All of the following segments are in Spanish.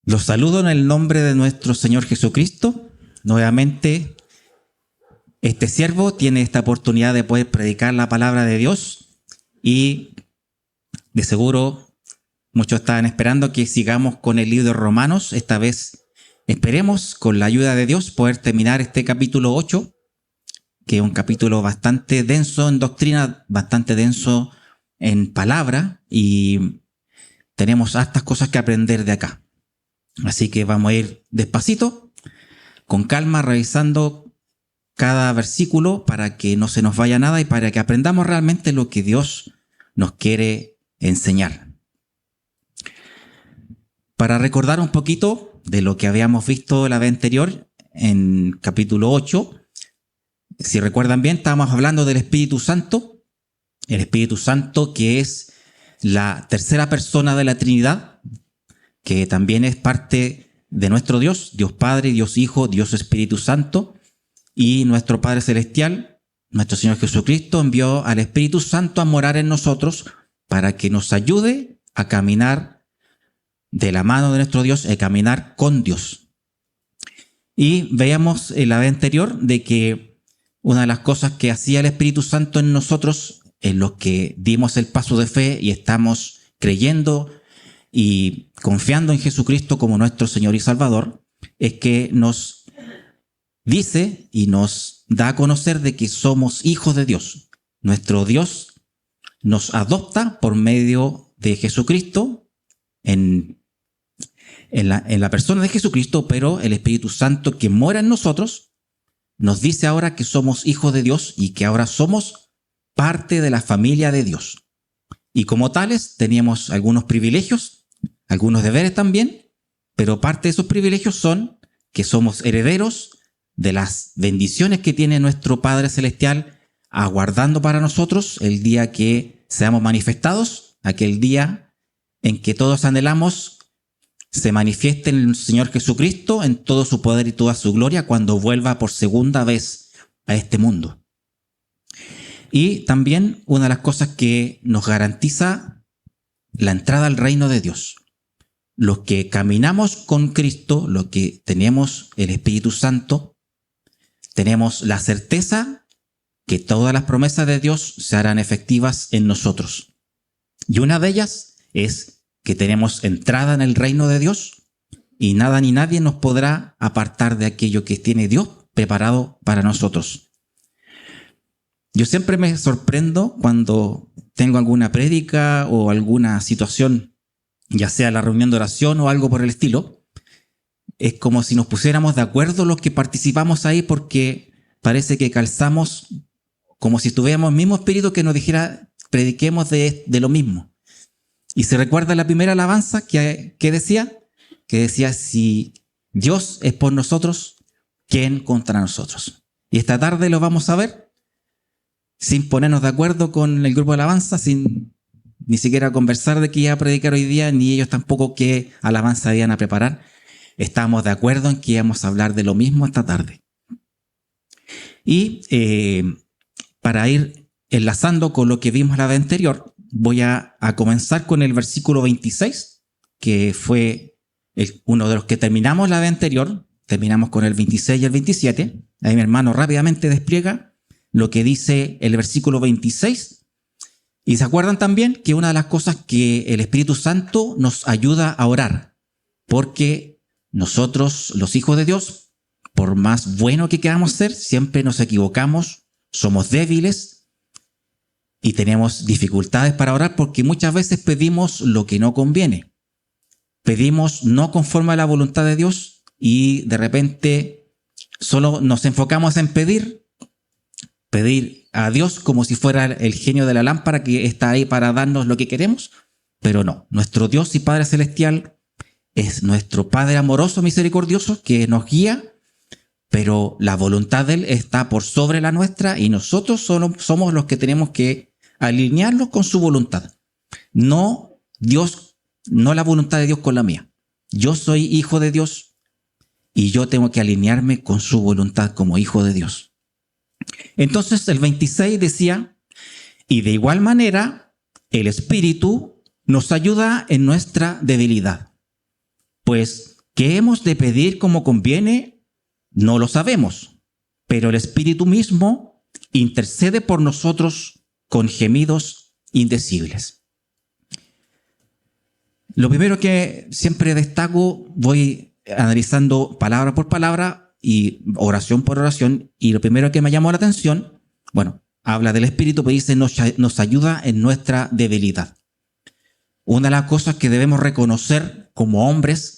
Los saludo en el nombre de nuestro Señor Jesucristo. Nuevamente, este siervo tiene esta oportunidad de poder predicar la palabra de Dios y de seguro muchos estaban esperando que sigamos con el libro de Romanos. Esta vez esperemos, con la ayuda de Dios, poder terminar este capítulo 8, que es un capítulo bastante denso en doctrina, bastante denso en palabra, y tenemos hartas cosas que aprender de acá. Así que vamos a ir despacito, con calma, revisando cada versículo para que no se nos vaya nada y para que aprendamos realmente lo que Dios nos quiere enseñar. Para recordar un poquito de lo que habíamos visto la vez anterior, en capítulo 8, si recuerdan bien, estábamos hablando del Espíritu Santo, el Espíritu Santo que es la tercera persona de la Trinidad, que también es parte de nuestro Dios, Dios Padre, Dios Hijo, Dios Espíritu Santo, y nuestro Padre Celestial, nuestro Señor Jesucristo, envió al Espíritu Santo a morar en nosotros para que nos ayude a caminar de la mano de nuestro Dios, a caminar con Dios. Y veíamos en la vez anterior de que una de las cosas que hacía el Espíritu Santo en nosotros, en los que dimos el paso de fe y estamos creyendo y confiando en Jesucristo como nuestro Señor y Salvador, es que nos dice y nos da a conocer de que somos hijos de Dios. Nuestro Dios nos adopta por medio de Jesucristo en la persona de Jesucristo, pero el Espíritu Santo que mora en nosotros nos dice ahora que somos hijos de Dios y que ahora somos parte de la familia de Dios. Y como tales teníamos algunos privilegios, algunos deberes también, pero parte de esos privilegios son que somos herederos de las bendiciones que tiene nuestro Padre Celestial aguardando para nosotros el día que seamos manifestados, aquel día en que todos anhelamos se manifieste en el Señor Jesucristo en todo su poder y toda su gloria cuando vuelva por segunda vez a este mundo. Y también una de las cosas que nos garantiza la entrada al reino de Dios. Los que caminamos con Cristo, los que tenemos el Espíritu Santo, tenemos la certeza que todas las promesas de Dios se harán efectivas en nosotros. Y una de ellas es que tenemos entrada en el reino de Dios y nada ni nadie nos podrá apartar de aquello que tiene Dios preparado para nosotros. Yo siempre me sorprendo cuando tengo alguna prédica o alguna situación, ya sea la reunión de oración o algo por el estilo. Es como si nos pusiéramos de acuerdo los que participamos ahí, porque parece que calzamos como si tuviéramos el mismo espíritu que nos dijera prediquemos de lo mismo. Y se recuerda la primera alabanza que decía, si Dios es por nosotros, ¿quién contra nosotros? Y esta tarde lo vamos a ver, sin ponernos de acuerdo con el grupo de alabanza, sin ni siquiera conversar de qué iba a predicar hoy día, ni ellos tampoco qué alabanza iban a preparar. Estamos de acuerdo en que íbamos a hablar de lo mismo esta tarde. Y para ir enlazando con lo que vimos la vez anterior, voy a comenzar con el versículo 26, que fue uno de los que terminamos la vez anterior. Terminamos con el 26 y el 27. Ahí mi hermano rápidamente despliega lo que dice el versículo 26. Y se acuerdan también que una de las cosas que el Espíritu Santo nos ayuda a orar, porque nosotros, los hijos de Dios, por más bueno que queramos ser, siempre nos equivocamos, somos débiles, y tenemos dificultades para orar porque muchas veces pedimos lo que no conviene. Pedimos no conforme a la voluntad de Dios y de repente solo nos enfocamos en pedir a Dios como si fuera el genio de la lámpara que está ahí para darnos lo que queremos. Pero no, nuestro Dios y Padre Celestial es nuestro Padre amoroso, misericordioso, que nos guía, pero la voluntad de Él está por sobre la nuestra y nosotros somos los que tenemos que alinearlos con su voluntad. No la voluntad de Dios con la mía. Yo soy hijo de Dios y yo tengo que alinearme con su voluntad como hijo de Dios. Entonces el 26 decía, y de igual manera el Espíritu nos ayuda en nuestra debilidad. Pues ¿Qué hemos de pedir como conviene? No lo sabemos, pero el Espíritu mismo intercede por nosotros con gemidos indecibles. Lo primero que siempre destaco, voy analizando palabra por palabra y oración por oración, y lo primero que me llamó la atención, bueno, habla del Espíritu, pero dice nos ayuda en nuestra debilidad. Una de las cosas que debemos reconocer como hombres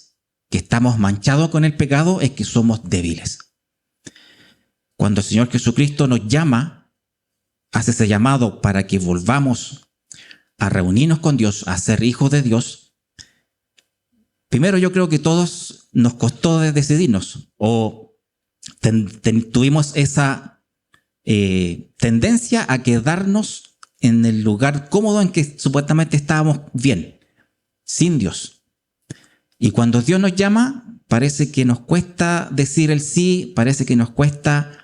que estamos manchados con el pecado es que somos débiles. Cuando el Señor Jesucristo nos llama, hace ese llamado para que volvamos a reunirnos con Dios, a ser hijos de Dios. Primero, yo creo que todos nos costó decidirnos, o tuvimos esa tendencia a quedarnos en el lugar cómodo en que supuestamente estábamos bien, sin Dios. Y cuando Dios nos llama, parece que nos cuesta decir el sí, parece que nos cuesta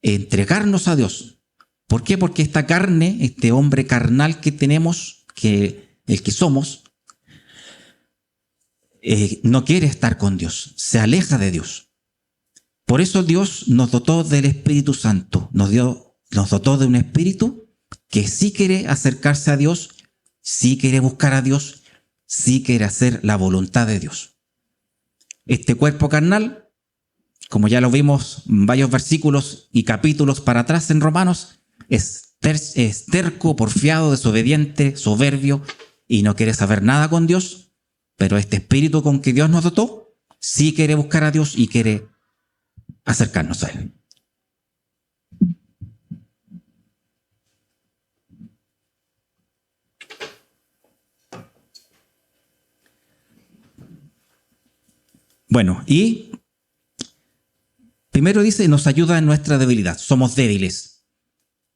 entregarnos a Dios. ¿Por qué? Porque esta carne, este hombre carnal que tenemos, el que somos, no quiere estar con Dios, se aleja de Dios. Por eso Dios nos dotó del Espíritu Santo, nos dotó de un espíritu que sí quiere acercarse a Dios, sí quiere buscar a Dios, sí quiere hacer la voluntad de Dios. Este cuerpo carnal, como ya lo vimos en varios versículos y capítulos para atrás en Romanos, es terco, porfiado, desobediente, soberbio y no quiere saber nada con Dios, pero este espíritu con que Dios nos dotó sí quiere buscar a Dios y quiere acercarnos a Él. Bueno, y primero dice, nos ayuda en nuestra debilidad. Somos débiles.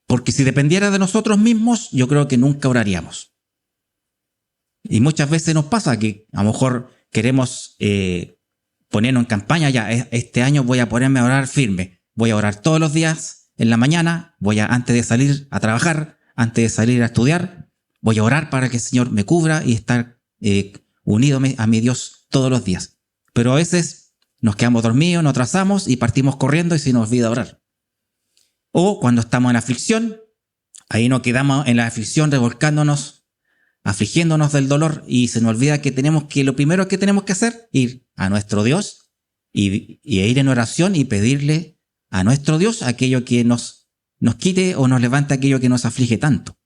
Porque si dependiera de nosotros mismos, yo creo que nunca oraríamos. Y muchas veces nos pasa que a lo mejor queremos ponernos en campaña, ya este año voy a ponerme a orar firme. Voy a orar todos los días en la mañana, antes de salir a trabajar, antes de salir a estudiar, voy a orar para que el Señor me cubra y estar unido a mi Dios todos los días. Pero a veces nos quedamos dormidos, nos atrasamos y partimos corriendo y se nos olvida orar. O cuando estamos en aflicción, ahí nos quedamos en la aflicción revolcándonos, afligiéndonos del dolor y se nos olvida que lo primero que tenemos que hacer, ir a nuestro Dios y ir en oración y pedirle a nuestro Dios aquello que nos quite o nos levante aquello que nos aflige tanto.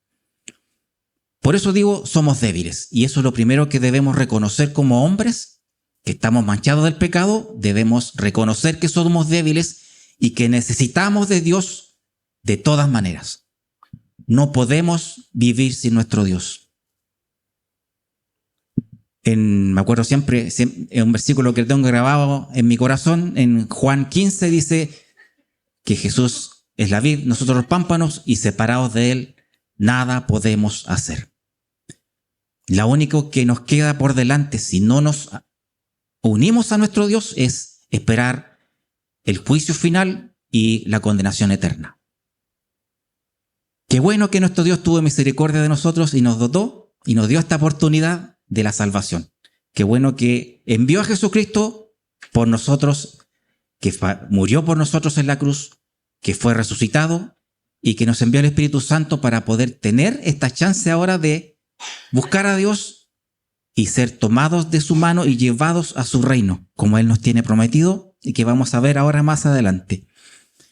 Por eso digo, somos débiles y eso es lo primero que debemos reconocer como hombres, que estamos manchados del pecado, debemos reconocer que somos débiles y que necesitamos de Dios de todas maneras. No podemos vivir sin nuestro Dios. Me acuerdo siempre, en un versículo que tengo grabado en mi corazón, en Juan 15 dice que Jesús es la vid, nosotros los pámpanos, y separados de Él, nada podemos hacer. Lo único que nos queda por delante, si no nos unimos a nuestro Dios, es esperar el juicio final y la condenación eterna. Qué bueno que nuestro Dios tuvo misericordia de nosotros y nos dotó y nos dio esta oportunidad de la salvación. Qué bueno que envió a Jesucristo por nosotros, que murió por nosotros en la cruz, que fue resucitado y que nos envió el Espíritu Santo para poder tener esta chance ahora de buscar a Dios y ser tomados de su mano y llevados a su reino, como Él nos tiene prometido y que vamos a ver ahora más adelante.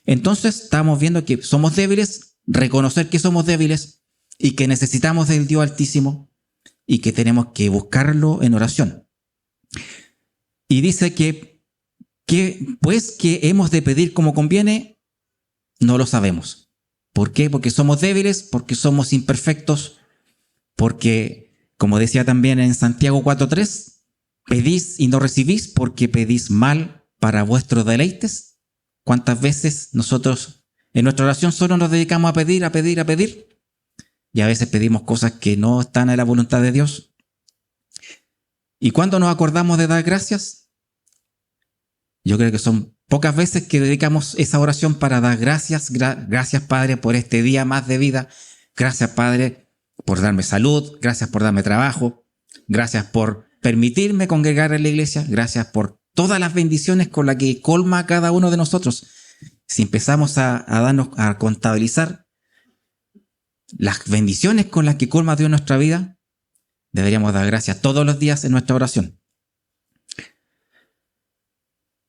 Entonces estamos viendo que somos débiles, reconocer que somos débiles y que necesitamos del Dios Altísimo y que tenemos que buscarlo en oración. Y dice que pues que hemos de pedir como conviene, no lo sabemos. ¿Por qué? Porque somos débiles, porque somos imperfectos, porque, como decía también en Santiago 4:3, pedís y no recibís porque pedís mal para vuestros deleites. ¿Cuántas veces nosotros en nuestra oración solo nos dedicamos a pedir, a pedir, a pedir? Y a veces pedimos cosas que no están en la voluntad de Dios. ¿Y cuándo nos acordamos de dar gracias? Yo creo que son pocas veces que dedicamos esa oración para dar gracias. Gracias, Padre, por este día más de vida. Gracias, Padre, por darme salud, gracias por darme trabajo, gracias por permitirme congregar en la iglesia, gracias por todas las bendiciones con las que colma a cada uno de nosotros. Si empezamos a contabilizar las bendiciones con las que colma Dios en nuestra vida, deberíamos dar gracias todos los días en nuestra oración.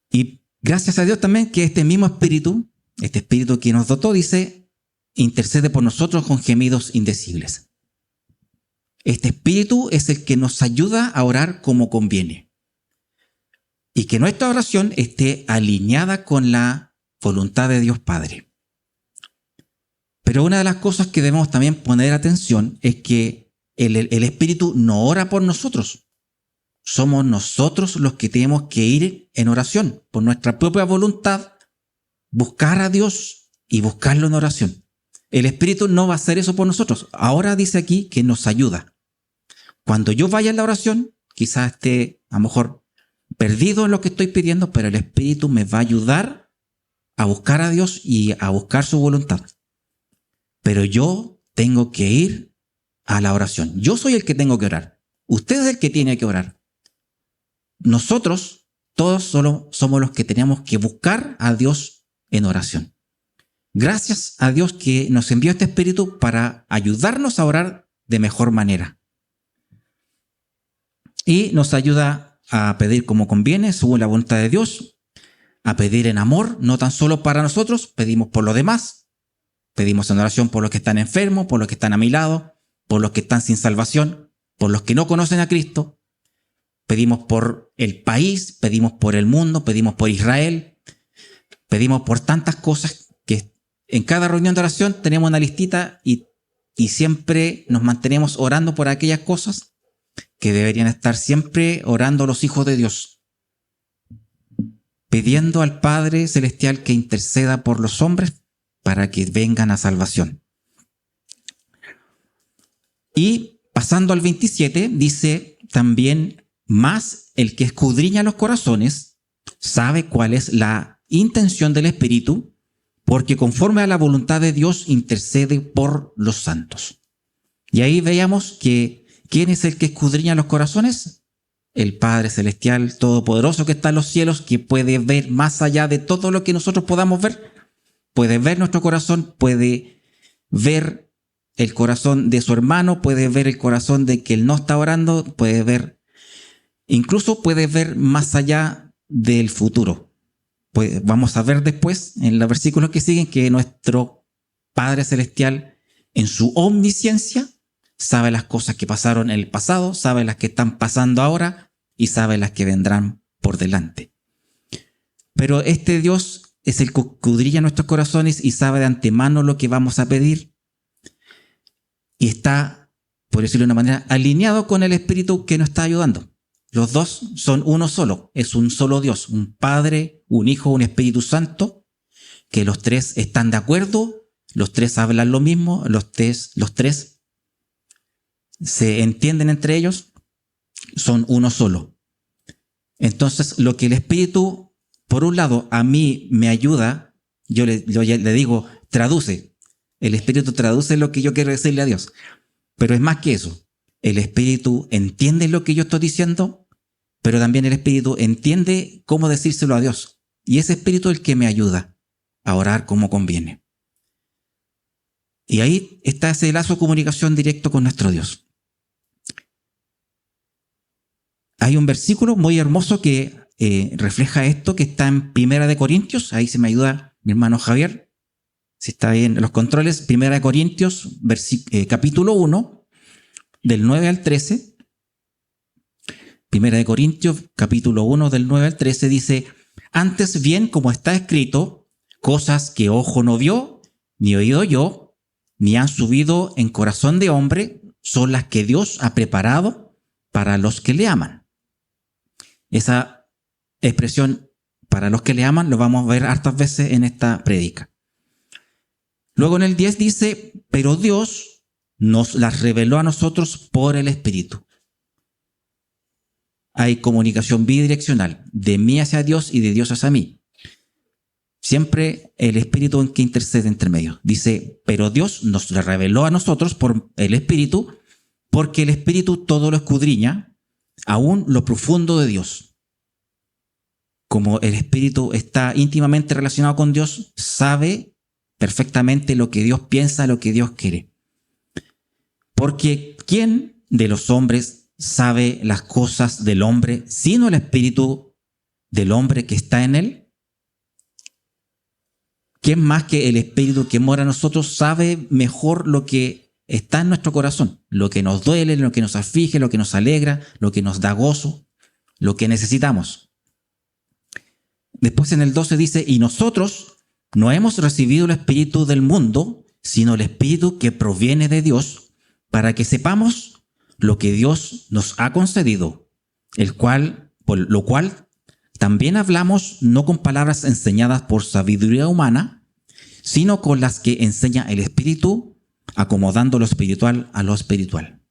Y gracias a Dios también que este mismo Espíritu, este Espíritu que nos dotó, dice, intercede por nosotros con gemidos indecibles. Este Espíritu es el que nos ayuda a orar como conviene. Y que nuestra oración esté alineada con la voluntad de Dios Padre. Pero una de las cosas que debemos también poner atención es que el Espíritu no ora por nosotros. Somos nosotros los que tenemos que ir en oración, por nuestra propia voluntad, buscar a Dios y buscarlo en oración. El Espíritu no va a hacer eso por nosotros. Ahora dice aquí que nos ayuda. Cuando yo vaya en la oración, quizás esté a lo mejor perdido en lo que estoy pidiendo, pero el Espíritu me va a ayudar a buscar a Dios y a buscar su voluntad. Pero yo tengo que ir a la oración. Yo soy el que tengo que orar. Usted es el que tiene que orar. Nosotros, todos solo somos los que tenemos que buscar a Dios en oración. Gracias a Dios que nos envió este Espíritu para ayudarnos a orar de mejor manera. Y nos ayuda a pedir como conviene, según la voluntad de Dios, a pedir en amor, no tan solo para nosotros, pedimos por los demás, pedimos en oración por los que están enfermos, por los que están a mi lado, por los que están sin salvación, por los que no conocen a Cristo, pedimos por el país, pedimos por el mundo, pedimos por Israel, pedimos por tantas cosas que en cada reunión de oración tenemos una listita y siempre nos mantenemos orando por aquellas cosas que deberían estar siempre orando los hijos de Dios, pidiendo al Padre Celestial que interceda por los hombres para que vengan a salvación. Y pasando al 27, dice también, más el que escudriña los corazones sabe cuál es la intención del Espíritu, porque conforme a la voluntad de Dios intercede por los santos. Y ahí veíamos que ¿quién es el que escudriña los corazones? El Padre Celestial Todopoderoso que está en los cielos, que puede ver más allá de todo lo que nosotros podamos ver. Puede ver nuestro corazón, puede ver el corazón de su hermano, puede ver el corazón de que él no está orando, puede ver, incluso puede ver más allá del futuro. Pues vamos a ver después, en los versículos que siguen, que nuestro Padre Celestial, en su omnisciencia, sabe las cosas que pasaron en el pasado, sabe las que están pasando ahora y sabe las que vendrán por delante. Pero este Dios es el que escudriña nuestros corazones y sabe de antemano lo que vamos a pedir. Y está, por decirlo de una manera, alineado con el Espíritu que nos está ayudando. Los dos son uno solo, es un solo Dios, un Padre, un Hijo, un Espíritu Santo, que los tres están de acuerdo, los tres hablan lo mismo, los tres se entienden entre ellos, son uno solo. Entonces, lo que el Espíritu, por un lado, a mí me ayuda, yo le digo, traduce. El Espíritu traduce lo que yo quiero decirle a Dios. Pero es más que eso. El Espíritu entiende lo que yo estoy diciendo, pero también el Espíritu entiende cómo decírselo a Dios. Y ese Espíritu es el que me ayuda a orar como conviene. Y ahí está ese lazo de comunicación directo con nuestro Dios. Hay un versículo muy hermoso que refleja esto, que está en 1 Corintios. Ahí se me ayuda mi hermano Javier, si está bien en los controles. 1 Corintios, capítulo 1, del 9 al 13. 1 Corintios, capítulo 1, del 9 al 13, dice: antes bien, como está escrito, cosas que ojo no vio, ni oído yo, ni han subido en corazón de hombre, son las que Dios ha preparado para los que le aman. Esa expresión, para los que le aman, lo vamos a ver hartas veces en esta prédica. Luego en el 10 dice: pero Dios nos las reveló a nosotros por el Espíritu. Hay comunicación bidireccional, de mí hacia Dios y de Dios hacia mí. Siempre el Espíritu en que intercede entre medio. Dice: pero Dios nos las reveló a nosotros por el Espíritu, porque el Espíritu todo lo escudriña, aún lo profundo de Dios. como el Espíritu está íntimamente relacionado con Dios, sabe perfectamente lo que Dios piensa, lo que Dios quiere. Porque ¿quién de los hombres sabe las cosas del hombre sino el Espíritu del hombre que está en él? ¿Quién más que el Espíritu que mora en nosotros sabe mejor lo que está en nuestro corazón? Lo que nos duele, lo que nos aflige, lo que nos alegra, lo que nos da gozo, lo que necesitamos. Después en el 12 dice, y nosotros no hemos recibido el Espíritu del mundo, sino el Espíritu que proviene de Dios, para que sepamos lo que Dios nos ha concedido, por lo cual también hablamos no con palabras enseñadas por sabiduría humana, sino con las que enseña el Espíritu, acomodando lo espiritual a lo espiritual.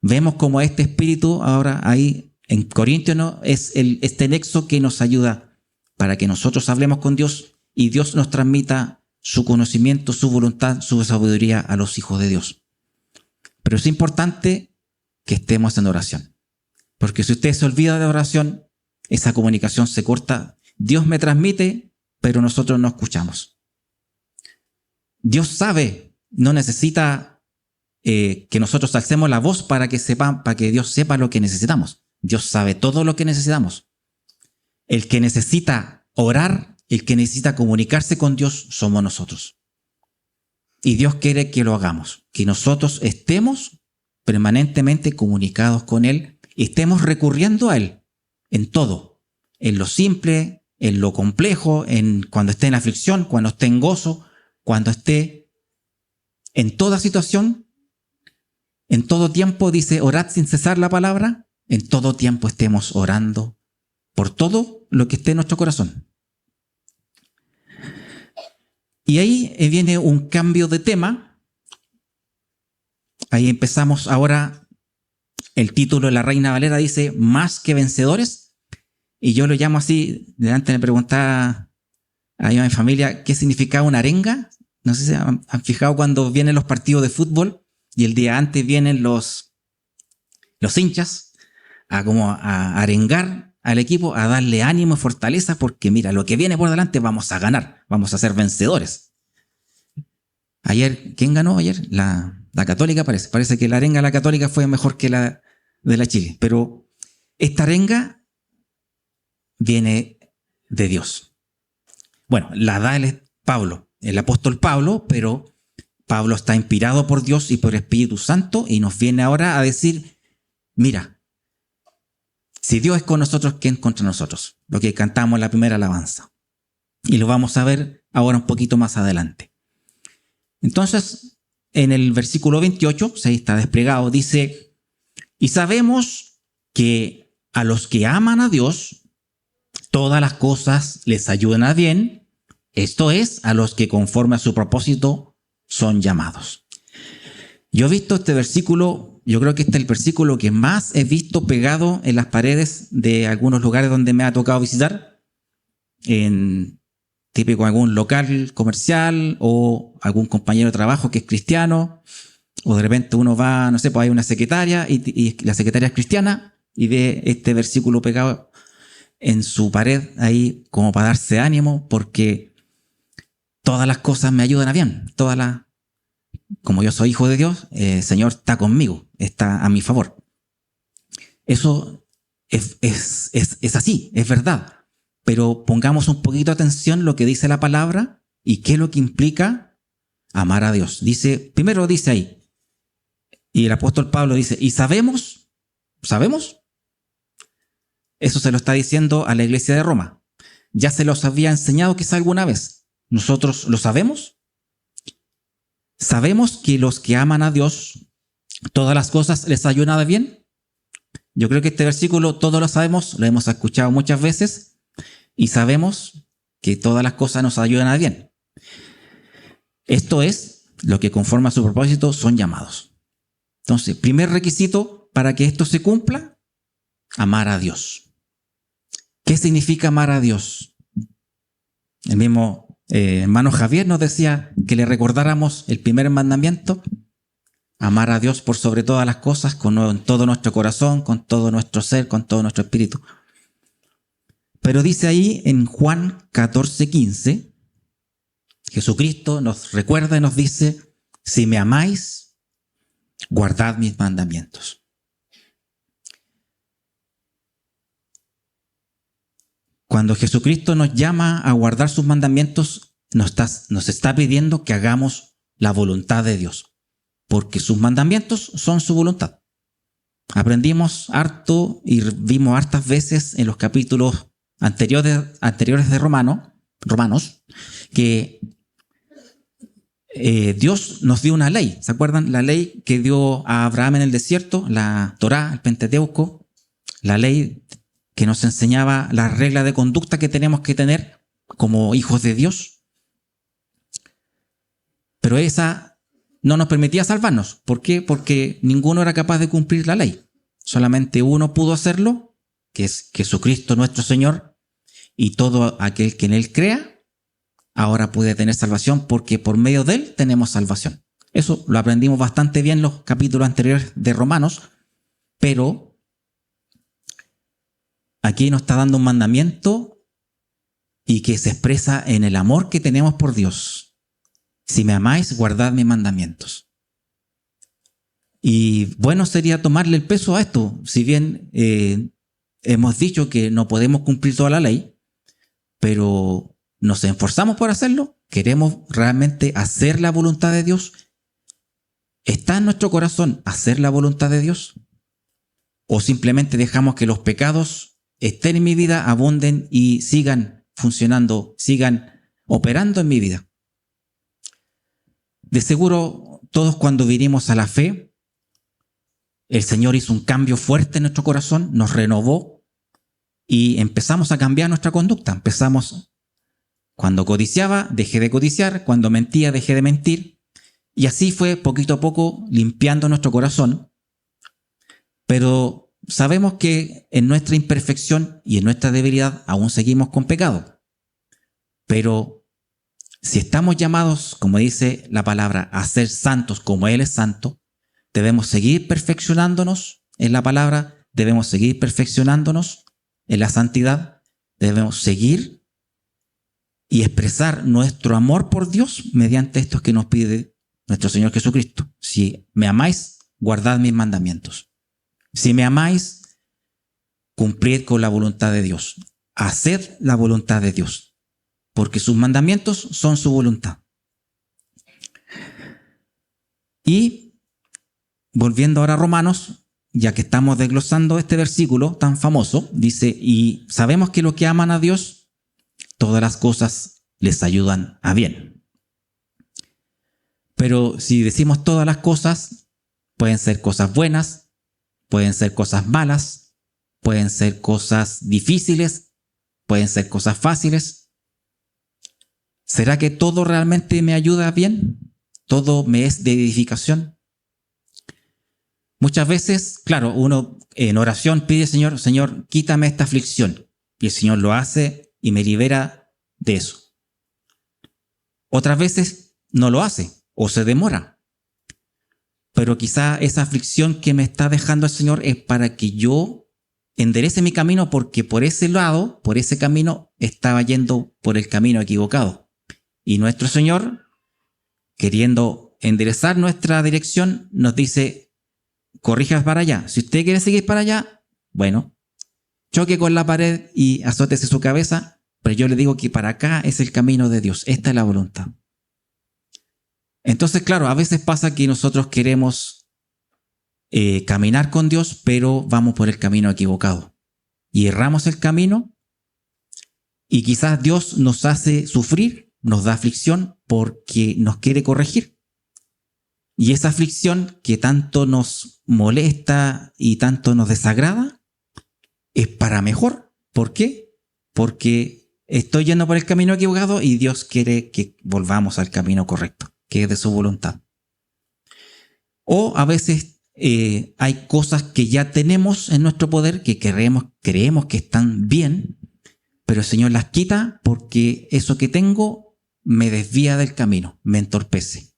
Vemos como este Espíritu ahora ahí en Corintios, ¿no?, es este nexo que nos ayuda para que nosotros hablemos con Dios y Dios nos transmita su conocimiento, su voluntad, su sabiduría a los hijos de Dios. Pero es importante que estemos en oración, porque si usted se olvida de oración, esa comunicación se corta. Dios me transmite, pero nosotros no escuchamos. Dios sabe, no necesita que nosotros alcemos la voz para que Dios sepa lo que necesitamos. Dios sabe todo lo que necesitamos. El que necesita orar, el que necesita comunicarse con Dios, somos nosotros. Y Dios quiere que lo hagamos, que nosotros estemos permanentemente comunicados con Él y estemos recurriendo a Él en todo, en lo simple, en lo complejo, cuando esté en aflicción, cuando esté en gozo, cuando esté en toda situación, en todo tiempo. Dice, orad sin cesar la palabra. En todo tiempo estemos orando por todo lo que esté en nuestro corazón. Y ahí viene un cambio de tema. Ahí empezamos ahora. El título de la Reina Valera dice, más que vencedores. Y yo lo llamo así. Delante me preguntaba a mi familia qué significaba una arenga. No sé si han fijado cuando vienen los partidos de fútbol y el día antes vienen los hinchas a arengar al equipo, a darle ánimo y fortaleza, porque mira, lo que viene por delante vamos a ganar, vamos a ser vencedores. Ayer, ¿quién ganó ayer? La Católica parece que la arenga de la Católica fue mejor que la de la Chile, pero esta arenga viene de Dios. Bueno, la da el apóstol Pablo, pero Pablo está inspirado por Dios y por el Espíritu Santo y nos viene ahora a decir, mira, si Dios es con nosotros, ¿quién contra nosotros? Lo que cantamos en la primera alabanza. Y lo vamos a ver ahora un poquito más adelante. Entonces, en el versículo 28, ahí está desplegado, dice, y sabemos que a los que aman a Dios, todas las cosas les ayudan a bien, esto es, a los que conforme a su propósito son llamados. Yo he visto este versículo, yo creo que este es el versículo que más he visto pegado en las paredes de algunos lugares donde me ha tocado visitar, típico algún local comercial o algún compañero de trabajo que es cristiano, o de repente uno va, no sé, pues hay una secretaria y la secretaria es cristiana y ve este versículo pegado en su pared ahí como para darse ánimo, porque todas las cosas me ayudan a bien, como yo soy hijo de Dios, el Señor está conmigo, está a mi favor. Eso es así, es verdad. Pero pongamos un poquito de atención lo que dice la palabra y qué es lo que implica amar a Dios. Primero dice ahí, y el apóstol Pablo dice, ¿y sabemos? Eso se lo está diciendo a la iglesia de Roma. Ya se los había enseñado quizá alguna vez. ¿Nosotros lo sabemos? ¿Sabemos que los que aman a Dios, todas las cosas les ayudan a bien? Yo creo que este versículo todos lo sabemos, lo hemos escuchado muchas veces y sabemos que todas las cosas nos ayudan a bien. Esto es, lo que conforme a su propósito son llamados. Entonces, primer requisito para que esto se cumpla, amar a Dios. ¿Qué significa amar a Dios? El mismo hermano Javier nos decía que le recordáramos el primer mandamiento, amar a Dios por sobre todas las cosas, con todo nuestro corazón, con todo nuestro ser, con todo nuestro espíritu. Pero dice ahí en Juan 14:15, Jesucristo nos recuerda y nos dice: si me amáis, guardad mis mandamientos. Cuando Jesucristo nos llama a guardar sus mandamientos, nos está pidiendo que hagamos la voluntad de Dios, porque sus mandamientos son su voluntad. Aprendimos harto y vimos hartas veces en los capítulos anteriores de Romanos, que Dios nos dio una ley. ¿Se acuerdan? La ley que dio a Abraham en el desierto, la Torá, el Pentateuco, la ley que nos enseñaba la regla de conducta que tenemos que tener como hijos de Dios. Pero esa no nos permitía salvarnos. ¿Por qué? Porque ninguno era capaz de cumplir la ley. Solamente uno pudo hacerlo, que es Jesucristo nuestro Señor, y todo aquel que en Él crea, ahora puede tener salvación, porque por medio de Él tenemos salvación. Eso lo aprendimos bastante bien en los capítulos anteriores de Romanos, pero aquí nos está dando un mandamiento y que se expresa en el amor que tenemos por Dios. Si me amáis, guardad mis mandamientos. Y bueno sería tomarle el peso a esto. Si bien hemos dicho que no podemos cumplir toda la ley, pero nos esforzamos por hacerlo, queremos realmente hacer la voluntad de Dios. ¿Está en nuestro corazón hacer la voluntad de Dios? ¿O simplemente dejamos que los pecados estén en mi vida, abunden y sigan funcionando, sigan operando en mi vida? De seguro, todos cuando vinimos a la fe, el Señor hizo un cambio fuerte en nuestro corazón, nos renovó y empezamos a cambiar nuestra conducta. Cuando codiciaba, dejé de codiciar, cuando mentía, dejé de mentir. Y así fue poquito a poco limpiando nuestro corazón. Pero sabemos que en nuestra imperfección y en nuestra debilidad aún seguimos con pecado. Pero si estamos llamados, como dice la palabra, a ser santos como Él es santo, debemos seguir perfeccionándonos en la palabra, debemos seguir perfeccionándonos en la santidad, debemos seguir y expresar nuestro amor por Dios mediante esto que nos pide nuestro Señor Jesucristo. Si me amáis, guardad mis mandamientos. Si me amáis, cumplid con la voluntad de Dios. Haced la voluntad de Dios, porque sus mandamientos son su voluntad. Y volviendo ahora a Romanos, ya que estamos desglosando este versículo tan famoso, dice: y sabemos que los que aman a Dios, todas las cosas les ayudan a bien. Pero si decimos todas las cosas, pueden ser cosas buenas, pueden ser cosas malas, pueden ser cosas difíciles, pueden ser cosas fáciles. ¿Será que todo realmente me ayuda bien? ¿Todo me es de edificación? Muchas veces, claro, uno en oración pide: Señor, quítame esta aflicción. Y el Señor lo hace y me libera de eso. Otras veces no lo hace o se demora. Pero quizá esa aflicción que me está dejando el Señor es para que yo enderece mi camino, porque por ese lado, por ese camino, estaba yendo por el camino equivocado. Y nuestro Señor, queriendo enderezar nuestra dirección, nos dice: corrijas para allá. Si usted quiere seguir para allá, bueno, choque con la pared y azótese su cabeza, pero yo le digo que para acá es el camino de Dios. Esta es la voluntad. Entonces, claro, a veces pasa que nosotros queremos caminar con Dios, pero vamos por el camino equivocado. Y erramos el camino y quizás Dios nos hace sufrir, nos da aflicción porque nos quiere corregir. Y esa aflicción que tanto nos molesta y tanto nos desagrada es para mejor. ¿Por qué? Porque estoy yendo por el camino equivocado y Dios quiere que volvamos al camino correcto, que es de su voluntad. O a veces hay cosas que ya tenemos en nuestro poder que creemos que están bien, pero el Señor las quita porque eso que tengo me desvía del camino, me entorpece.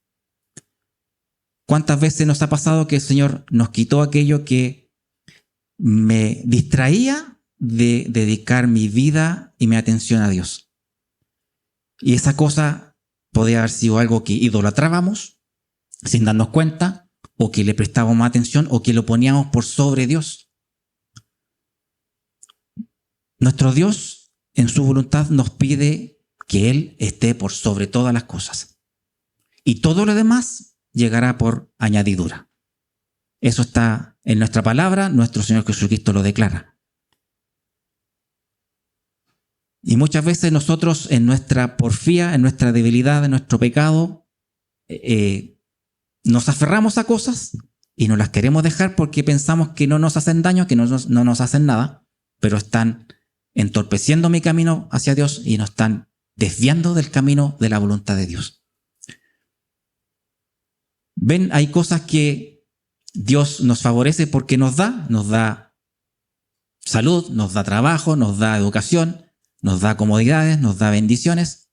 ¿Cuántas veces nos ha pasado que el Señor nos quitó aquello que me distraía de dedicar mi vida y mi atención a Dios. Y esa cosa podía haber sido algo que idolatrábamos sin darnos cuenta, o que le prestábamos más atención, o que lo poníamos por sobre Dios. Nuestro Dios, en su voluntad, nos pide que Él esté por sobre todas las cosas. Y todo lo demás llegará por añadidura. Eso está en nuestra palabra, nuestro Señor Jesucristo lo declara. Y muchas veces nosotros, en nuestra porfía, en nuestra debilidad, en nuestro pecado, nos aferramos a cosas y no las queremos dejar porque pensamos que no nos hacen daño, que no nos hacen nada, pero están entorpeciendo mi camino hacia Dios y nos están desviando del camino de la voluntad de Dios. Ven, hay cosas que Dios nos favorece porque nos da salud, nos da trabajo, nos da educación, nos da comodidades, nos da bendiciones.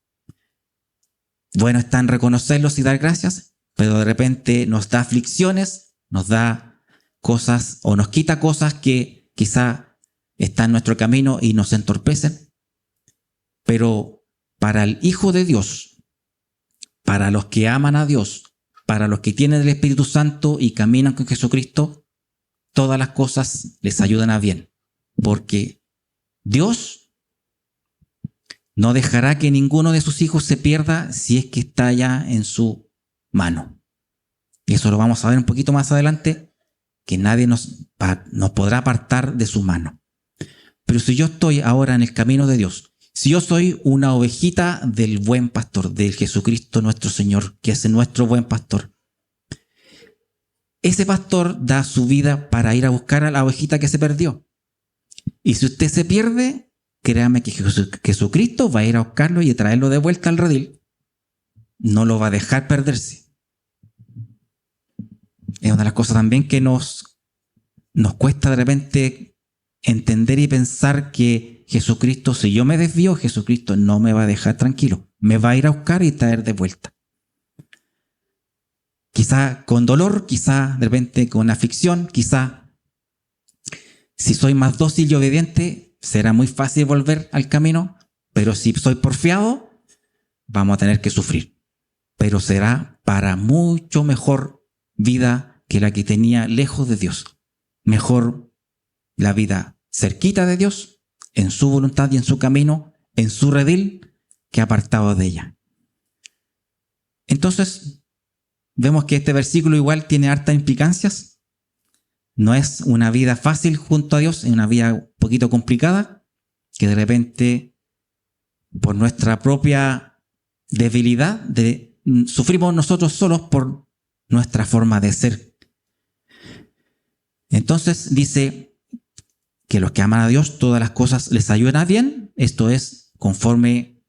Bueno, está en reconocerlos y dar gracias, pero de repente nos da aflicciones, nos da cosas o nos quita cosas que quizá están en nuestro camino y nos entorpecen. Pero para el Hijo de Dios, para los que aman a Dios, para los que tienen el Espíritu Santo y caminan con Jesucristo, todas las cosas les ayudan a bien, porque Dios no dejará que ninguno de sus hijos se pierda si es que está ya en su mano. Y eso lo vamos a ver un poquito más adelante, que nadie nos podrá apartar de su mano. Pero si yo estoy ahora en el camino de Dios, si yo soy una ovejita del buen pastor, del Jesucristo nuestro Señor, que es nuestro buen pastor, ese pastor da su vida para ir a buscar a la ovejita que se perdió. Y si usted se pierde, créame que Jesucristo va a ir a buscarlo y a traerlo de vuelta al redil. No lo va a dejar perderse. Es una de las cosas también que nos cuesta de repente entender y pensar que Jesucristo, si yo me desvío, Jesucristo no me va a dejar tranquilo. Me va a ir a buscar y traer de vuelta. Quizá con dolor, quizá de repente con aflicción, quizá si soy más dócil y obediente, será muy fácil volver al camino, pero si soy porfiado, vamos a tener que sufrir. Pero será para mucho mejor vida que la que tenía lejos de Dios. Mejor la vida cerquita de Dios, en su voluntad y en su camino, en su redil, que apartado de ella. Entonces, vemos que este versículo igual tiene hartas implicancias. No es una vida fácil junto a Dios, es una vida un poquito complicada, que de repente, por nuestra propia debilidad, sufrimos nosotros solos por nuestra forma de ser. Entonces dice que los que aman a Dios, todas las cosas les ayudan a bien, esto es, conforme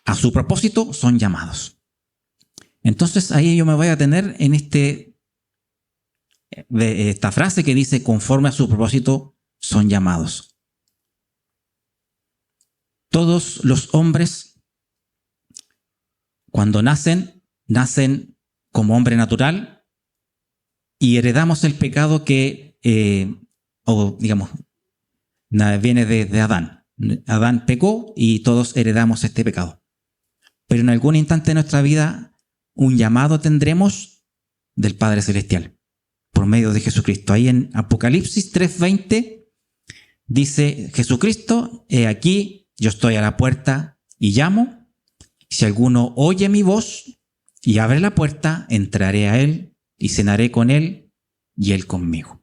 a su propósito, son llamados. Entonces ahí yo me voy a tener en esta frase que dice, conforme a su propósito, son llamados. Todos los hombres, cuando nacen como hombre natural y heredamos el pecado que, viene de Adán. Adán pecó y todos heredamos este pecado. Pero en algún instante de nuestra vida, un llamado tendremos del Padre Celestial por medio de Jesucristo. Ahí en Apocalipsis 3:20 dice Jesucristo, he aquí, yo estoy a la puerta y llamo. Si alguno oye mi voz y abre la puerta, entraré a él y cenaré con él y él conmigo.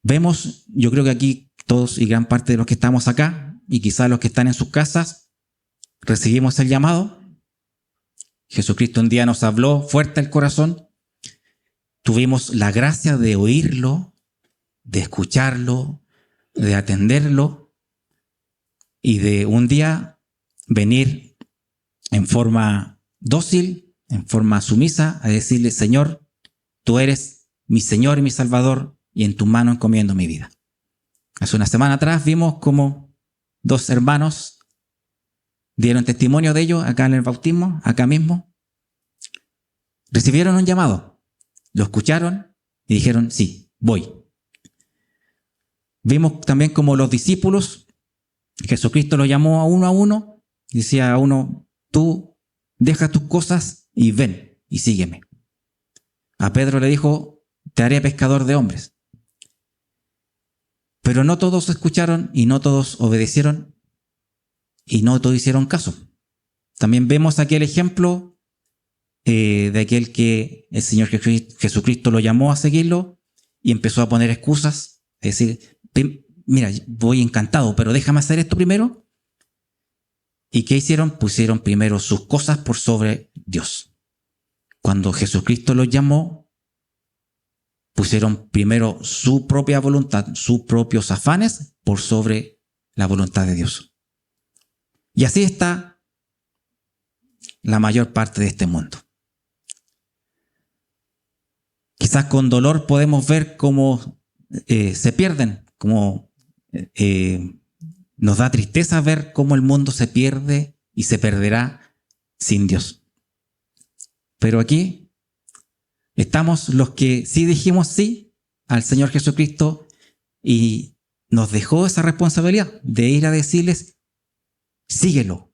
Vemos, yo creo que aquí todos y gran parte de los que estamos acá y quizás los que están en sus casas, recibimos el llamado. Jesucristo un día nos habló fuerte el corazón. Tuvimos la gracia de oírlo, de escucharlo, de atenderlo y de un día venir en forma dócil, en forma sumisa, a decirle, Señor, tú eres mi Señor y mi Salvador y en tu mano encomiendo mi vida. Hace una semana atrás vimos cómo dos hermanos dieron testimonio de ello acá en el bautismo, acá mismo. Recibieron un llamado, lo escucharon y dijeron, sí, voy. Vimos también como los discípulos, Jesucristo los llamó a uno, decía a uno, tú deja tus cosas y ven y sígueme. A Pedro le dijo, te haré pescador de hombres. Pero no todos escucharon y no todos obedecieron y no todos hicieron caso. También vemos aquí el ejemplo de aquel que el Señor Jesucristo lo llamó a seguirlo y empezó a poner excusas, es decir, mira, voy encantado, pero déjame hacer esto primero. ¿Y qué hicieron? Pusieron primero sus cosas por sobre Dios. Cuando Jesucristo los llamó, pusieron primero su propia voluntad, sus propios afanes por sobre la voluntad de Dios. Y así está la mayor parte de este mundo. Quizás con dolor podemos ver cómo se pierden, cómo nos da tristeza ver cómo el mundo se pierde y se perderá sin Dios. Pero aquí estamos los que sí dijimos sí al Señor Jesucristo y nos dejó esa responsabilidad de ir a decirles, síguelo,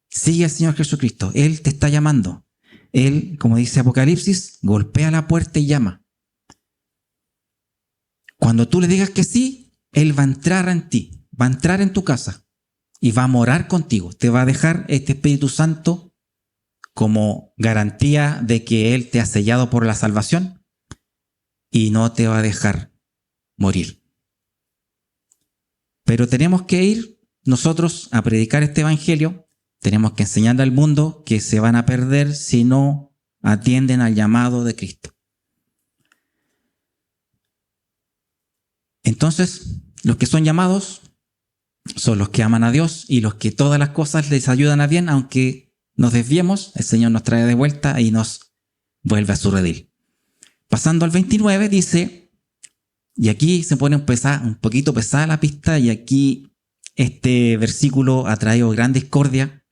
sigue al Señor Jesucristo, Él te está llamando. Él, como dice Apocalipsis, golpea la puerta y llama. Cuando tú le digas que sí, Él va a entrar en ti, va a entrar en tu casa y va a morar contigo. Te va a dejar este Espíritu Santo como garantía de que Él te ha sellado por la salvación y no te va a dejar morir. Pero tenemos que ir nosotros a predicar este evangelio. Tenemos que enseñarle al mundo que se van a perder si no atienden al llamado de Cristo. Entonces, los que son llamados son los que aman a Dios y los que todas las cosas les ayudan a bien, aunque nos desviemos, el Señor nos trae de vuelta y nos vuelve a su redil. Pasando al 29 dice, y aquí se pone un poquito pesada la pista, y aquí este versículo ha traído gran discordia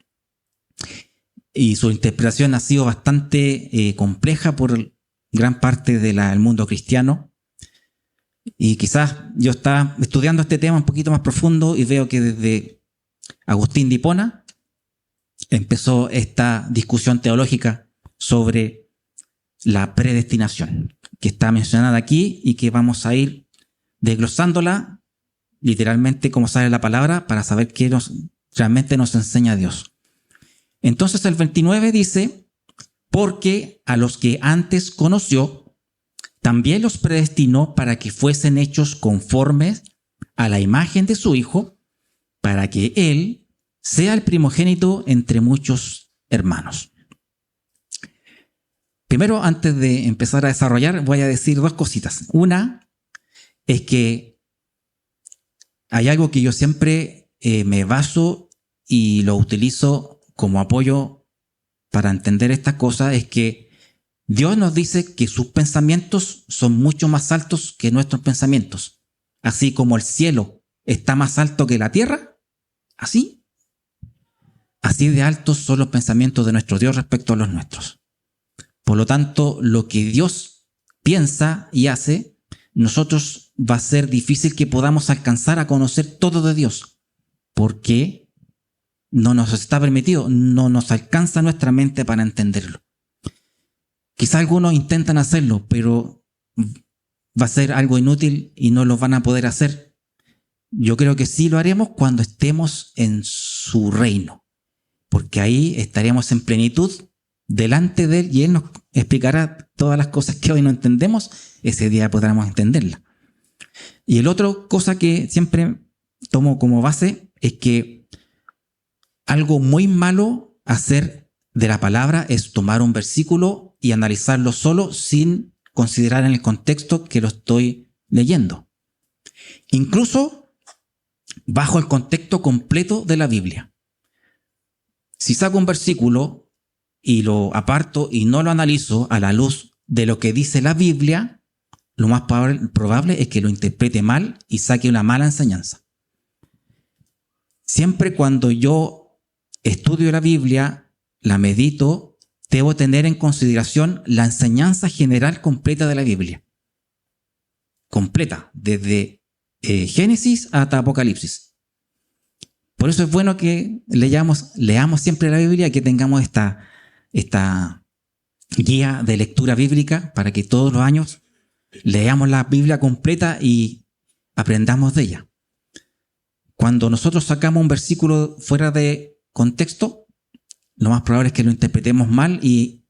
y su interpretación ha sido bastante compleja por gran parte del mundo cristiano. Y quizás yo estaba estudiando este tema un poquito más profundo y veo que desde Agustín de Hipona empezó esta discusión teológica sobre la predestinación, que está mencionada aquí y que vamos a ir desglosándola literalmente como sale la palabra para saber qué realmente nos enseña Dios. Entonces el 29 dice, porque a los que antes conoció, también los predestinó para que fuesen hechos conformes a la imagen de su Hijo, para que Él sea el primogénito entre muchos hermanos. Primero, antes de empezar a desarrollar, voy a decir dos cositas. Una es que hay algo que yo siempre me baso y lo utilizo como apoyo para entender estas cosas, es que Dios nos dice que sus pensamientos son mucho más altos que nuestros pensamientos. Así como el cielo está más alto que la tierra, así de altos son los pensamientos de nuestro Dios respecto a los nuestros. Por lo tanto, lo que Dios piensa y hace, nosotros va a ser difícil que podamos alcanzar a conocer todo de Dios, porque no nos está permitido, no nos alcanza nuestra mente para entenderlo. Quizá algunos intentan hacerlo, pero va a ser algo inútil y no lo van a poder hacer. Yo creo que sí lo haremos cuando estemos en su reino, porque ahí estaremos en plenitud delante de Él y Él nos explicará todas las cosas que hoy no entendemos, ese día podremos entenderlas. Y el otro cosa que siempre tomo como base es que algo muy malo hacer de la palabra es tomar un versículo y analizarlo solo sin considerar en el contexto que lo estoy leyendo. Incluso bajo el contexto completo de la Biblia. Si saco un versículo y lo aparto y no lo analizo a la luz de lo que dice la Biblia, lo más probable es que lo interprete mal y saque una mala enseñanza. Siempre cuando yo estudio la Biblia, la medito, debo tener en consideración la enseñanza general completa de la Biblia. Completa, desde Génesis hasta Apocalipsis. Por eso es bueno que leamos siempre la Biblia, que tengamos esta guía de lectura bíblica para que todos los años leamos la Biblia completa y aprendamos de ella. Cuando nosotros sacamos un versículo fuera de contexto, lo más probable es que lo interpretemos mal y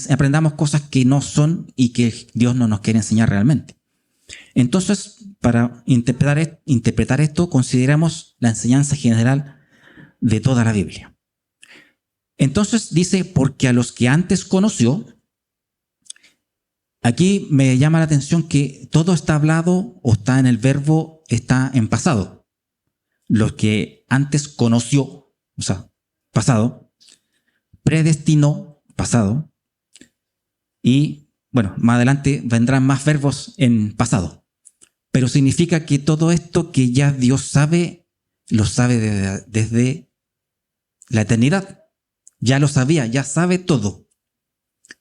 aprendamos cosas que no son y que Dios no nos quiere enseñar realmente. Entonces, para interpretar esto, consideramos la enseñanza general de toda la Biblia. Entonces dice, porque a los que antes conoció, aquí me llama la atención que todo está hablado o está en el verbo, está en pasado. Los que antes conoció, o sea, pasado, predestinó, pasado, y bueno, más adelante vendrán más verbos en pasado. Pero significa que todo esto que ya Dios sabe, lo sabe desde la eternidad. Ya lo sabía, ya sabe todo.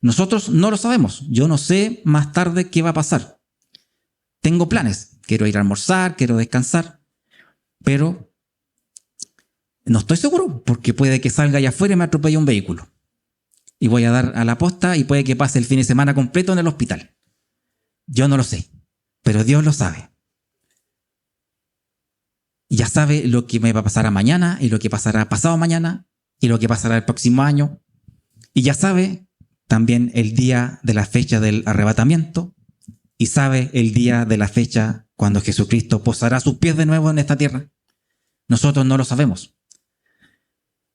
Nosotros no lo sabemos. Yo no sé más tarde qué va a pasar. Tengo planes. Quiero ir a almorzar, quiero descansar. Pero no estoy seguro, porque puede que salga allá afuera y me atropelle un vehículo. Y voy a dar a la posta y puede que pase el fin de semana completo en el hospital. Yo no lo sé, pero Dios lo sabe. Ya sabe lo que me va a pasar mañana y lo que pasará pasado mañana y lo que pasará el próximo año. Y ya sabe también el día de la fecha del arrebatamiento y sabe el día de la fecha cuando Jesucristo posará sus pies de nuevo en esta tierra. Nosotros no lo sabemos.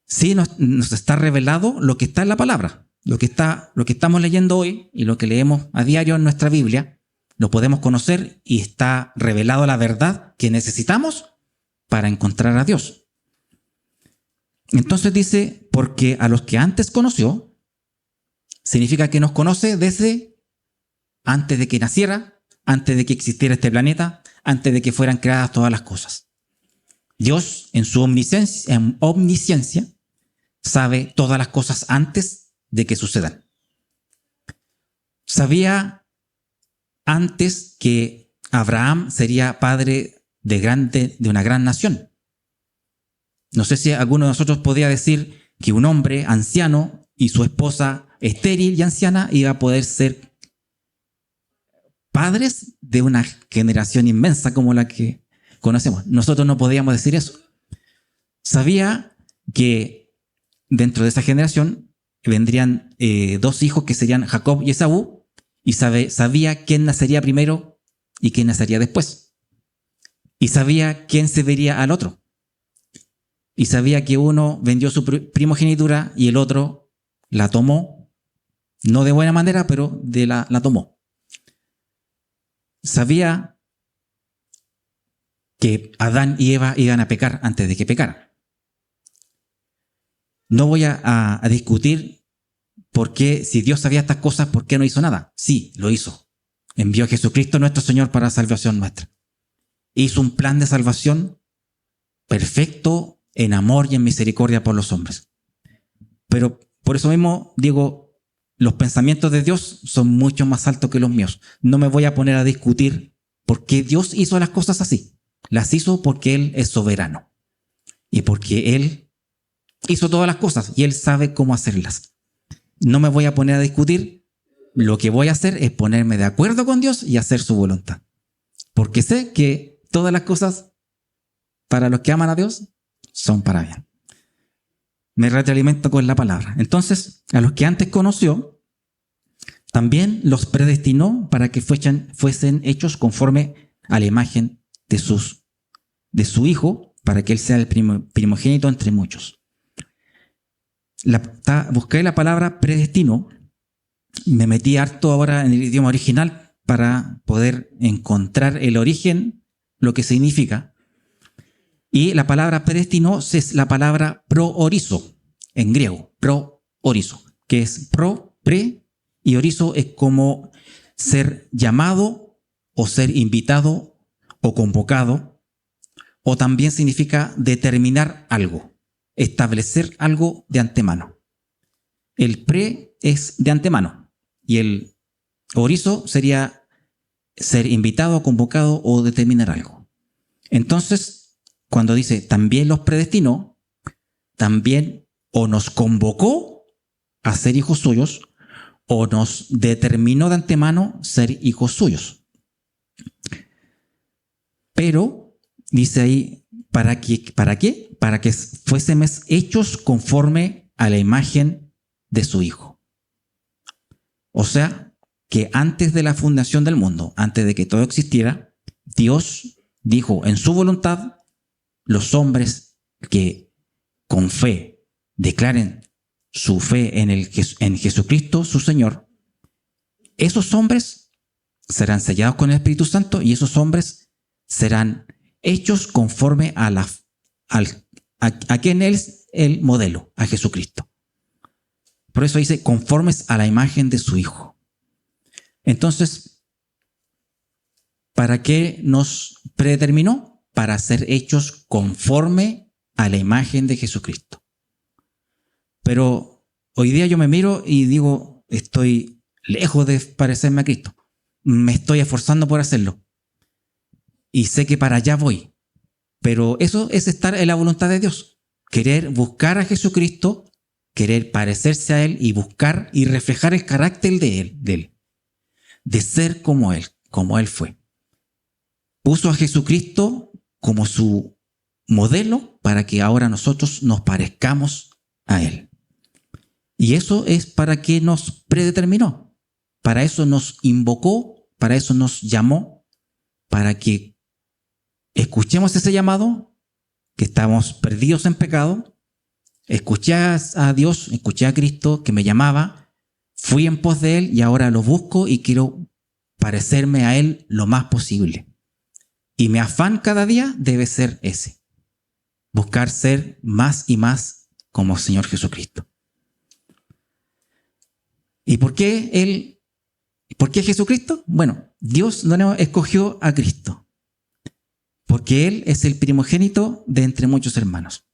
Sí nos está revelado lo que está en la palabra, lo que estamos leyendo hoy y lo que leemos a diario en nuestra Biblia, lo podemos conocer y está revelado la verdad que necesitamos para encontrar a Dios. Entonces dice, porque a los que antes conoció, significa que nos conoce desde antes de que naciera, antes de que existiera este planeta, antes de que fueran creadas todas las cosas. Dios, en su omnisciencia, sabe todas las cosas antes de que sucedan. Sabía antes que Abraham sería padre de una gran nación. No sé si alguno de nosotros podía decir que un hombre anciano y su esposa estéril y anciana iba a poder ser padres de una generación inmensa como la que conocemos. Nosotros no podíamos decir eso. Sabía que dentro de esa generación vendrían dos hijos que serían Jacob y Esaú, y sabía quién nacería primero y quién nacería después. Y sabía quién se vería al otro. Y sabía que uno vendió su primogenitura y el otro la tomó, no de buena manera, pero la tomó. Sabía que Adán y Eva iban a pecar antes de que pecaran. No voy a discutir por qué, si Dios sabía estas cosas, ¿por qué no hizo nada? Sí, lo hizo. Envió a Jesucristo nuestro Señor para salvación nuestra. Hizo un plan de salvación perfecto en amor y en misericordia por los hombres. Pero por eso mismo digo, los pensamientos de Dios son mucho más altos que los míos. No me voy a poner a discutir por qué Dios hizo las cosas así. Las hizo porque Él es soberano y porque Él hizo todas las cosas y Él sabe cómo hacerlas. No me voy a poner a discutir. Lo que voy a hacer es ponerme de acuerdo con Dios y hacer su voluntad. Porque sé que todas las cosas para los que aman a Dios son para bien. Me retroalimento con la palabra. Entonces, a los que antes conoció, también los predestinó para que fuesen hechos conforme a la imagen de su Hijo, para que Él sea el primogénito entre muchos. Busqué la palabra predestinó, me metí harto ahora en el idioma original para poder encontrar el origen, lo que significa. Y la palabra predestinó es la palabra proorizo, en griego, proorizo, que es pre, y orizo es como ser llamado o ser invitado o convocado, o también significa determinar algo, establecer algo de antemano. El pre es de antemano y el orizo sería ser invitado, convocado o determinar algo. Entonces, cuando dice también los predestinó, también o nos convocó a ser hijos suyos o nos determinó de antemano ser hijos suyos. Pero dice ahí, ¿para qué? Para que fuésemos hechos conforme a la imagen de su Hijo. O sea, que antes de la fundación del mundo, antes de que todo existiera, Dios dijo en su voluntad, los hombres que con fe declaren su fe en Jesucristo, su Señor, esos hombres serán sellados con el Espíritu Santo y esos hombres serán hechos conforme a quien es el modelo, a Jesucristo. Por eso dice, conformes a la imagen de su Hijo. Entonces, ¿para qué nos predeterminó? Para ser hechos conforme a la imagen de Jesucristo. Pero hoy día yo me miro y digo, estoy lejos de parecerme a Cristo. Me estoy esforzando por hacerlo. Y sé que para allá voy. Pero eso es estar en la voluntad de Dios. Querer buscar a Jesucristo, querer parecerse a Él y buscar y reflejar el carácter de Él. De ser como Él fue. Puso a Jesucristo como su modelo para que ahora nosotros nos parezcamos a Él. Y eso es para que nos predeterminó. Para eso nos invocó, para eso nos llamó, para que escuchemos ese llamado, que estamos perdidos en pecado. Escuché a Dios, escuché a Cristo que me llamaba, fui en pos de Él y ahora lo busco y quiero parecerme a Él lo más posible. Y mi afán cada día debe ser ese. Buscar ser más y más como Señor Jesucristo. ¿Y por qué Jesucristo? Bueno, Dios no nos escogió a Cristo. Porque Él es el primogénito de entre muchos hermanos.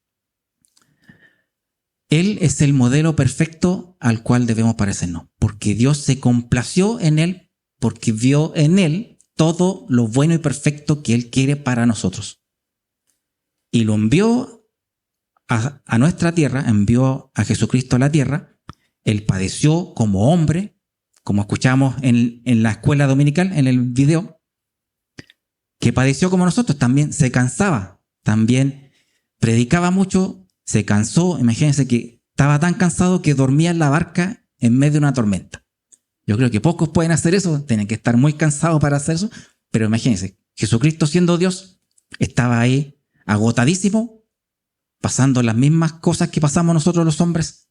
Él es el modelo perfecto al cual debemos parecernos. Porque Dios se complació en Él, porque vio en Él todo lo bueno y perfecto que Él quiere para nosotros. Y lo envió a nuestra tierra, envió a Jesucristo a la tierra. Él padeció como hombre, como escuchamos en la escuela dominical, en el video, que padeció como nosotros, también se cansaba, también predicaba mucho, se cansó. Imagínense que estaba tan cansado que dormía en la barca en medio de una tormenta. Yo creo que pocos pueden hacer eso, tienen que estar muy cansados para hacer eso, pero imagínense, Jesucristo siendo Dios, estaba ahí agotadísimo, pasando las mismas cosas que pasamos nosotros los hombres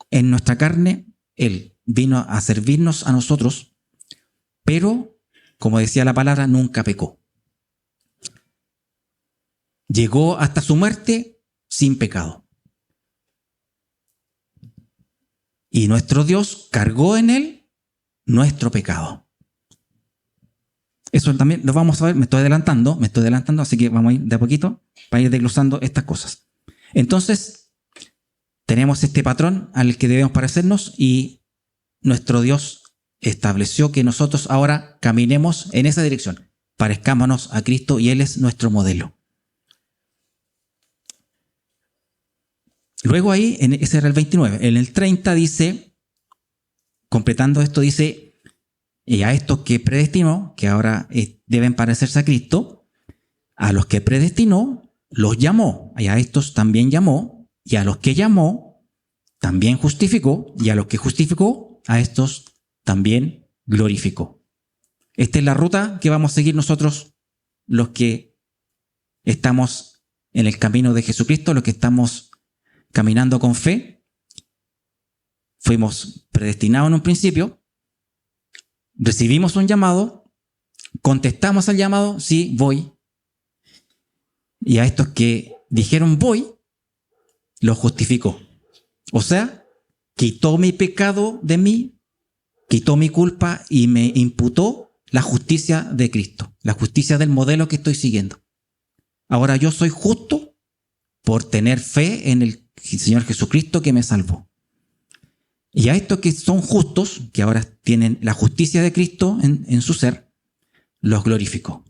en nuestra carne. Él vino a servirnos a nosotros, pero, como decía la palabra, nunca pecó. Llegó hasta su muerte sin pecado. Y nuestro Dios cargó en Él nuestro pecado. Eso también lo vamos a ver, me estoy adelantando, así que vamos a ir de a poquito para ir desglosando estas cosas. Entonces, tenemos este patrón al que debemos parecernos y nuestro Dios estableció que nosotros ahora caminemos en esa dirección. Parezcámonos a Cristo y Él es nuestro modelo. Luego ahí, ese era el 29. En el 30 dice, completando esto, dice, y a estos que predestinó, que ahora deben parecerse a Cristo, a los que predestinó, los llamó. Y a estos también llamó. Y a los que llamó, también justificó. Y a los que justificó, a estos también glorificó. Esta es la ruta que vamos a seguir nosotros, los que estamos en el camino de Jesucristo, los que estamos caminando con fe. Fuimos predestinados en un principio, recibimos un llamado, contestamos al llamado, sí, voy. Y a estos que dijeron voy, los justificó. O sea, quitó mi pecado de mí, quitó mi culpa y me imputó la justicia de Cristo, la justicia del modelo que estoy siguiendo. Ahora yo soy justo por tener fe en el Señor Jesucristo que me salvó. Y a estos que son justos, que ahora tienen la justicia de Cristo en su ser, los glorificó.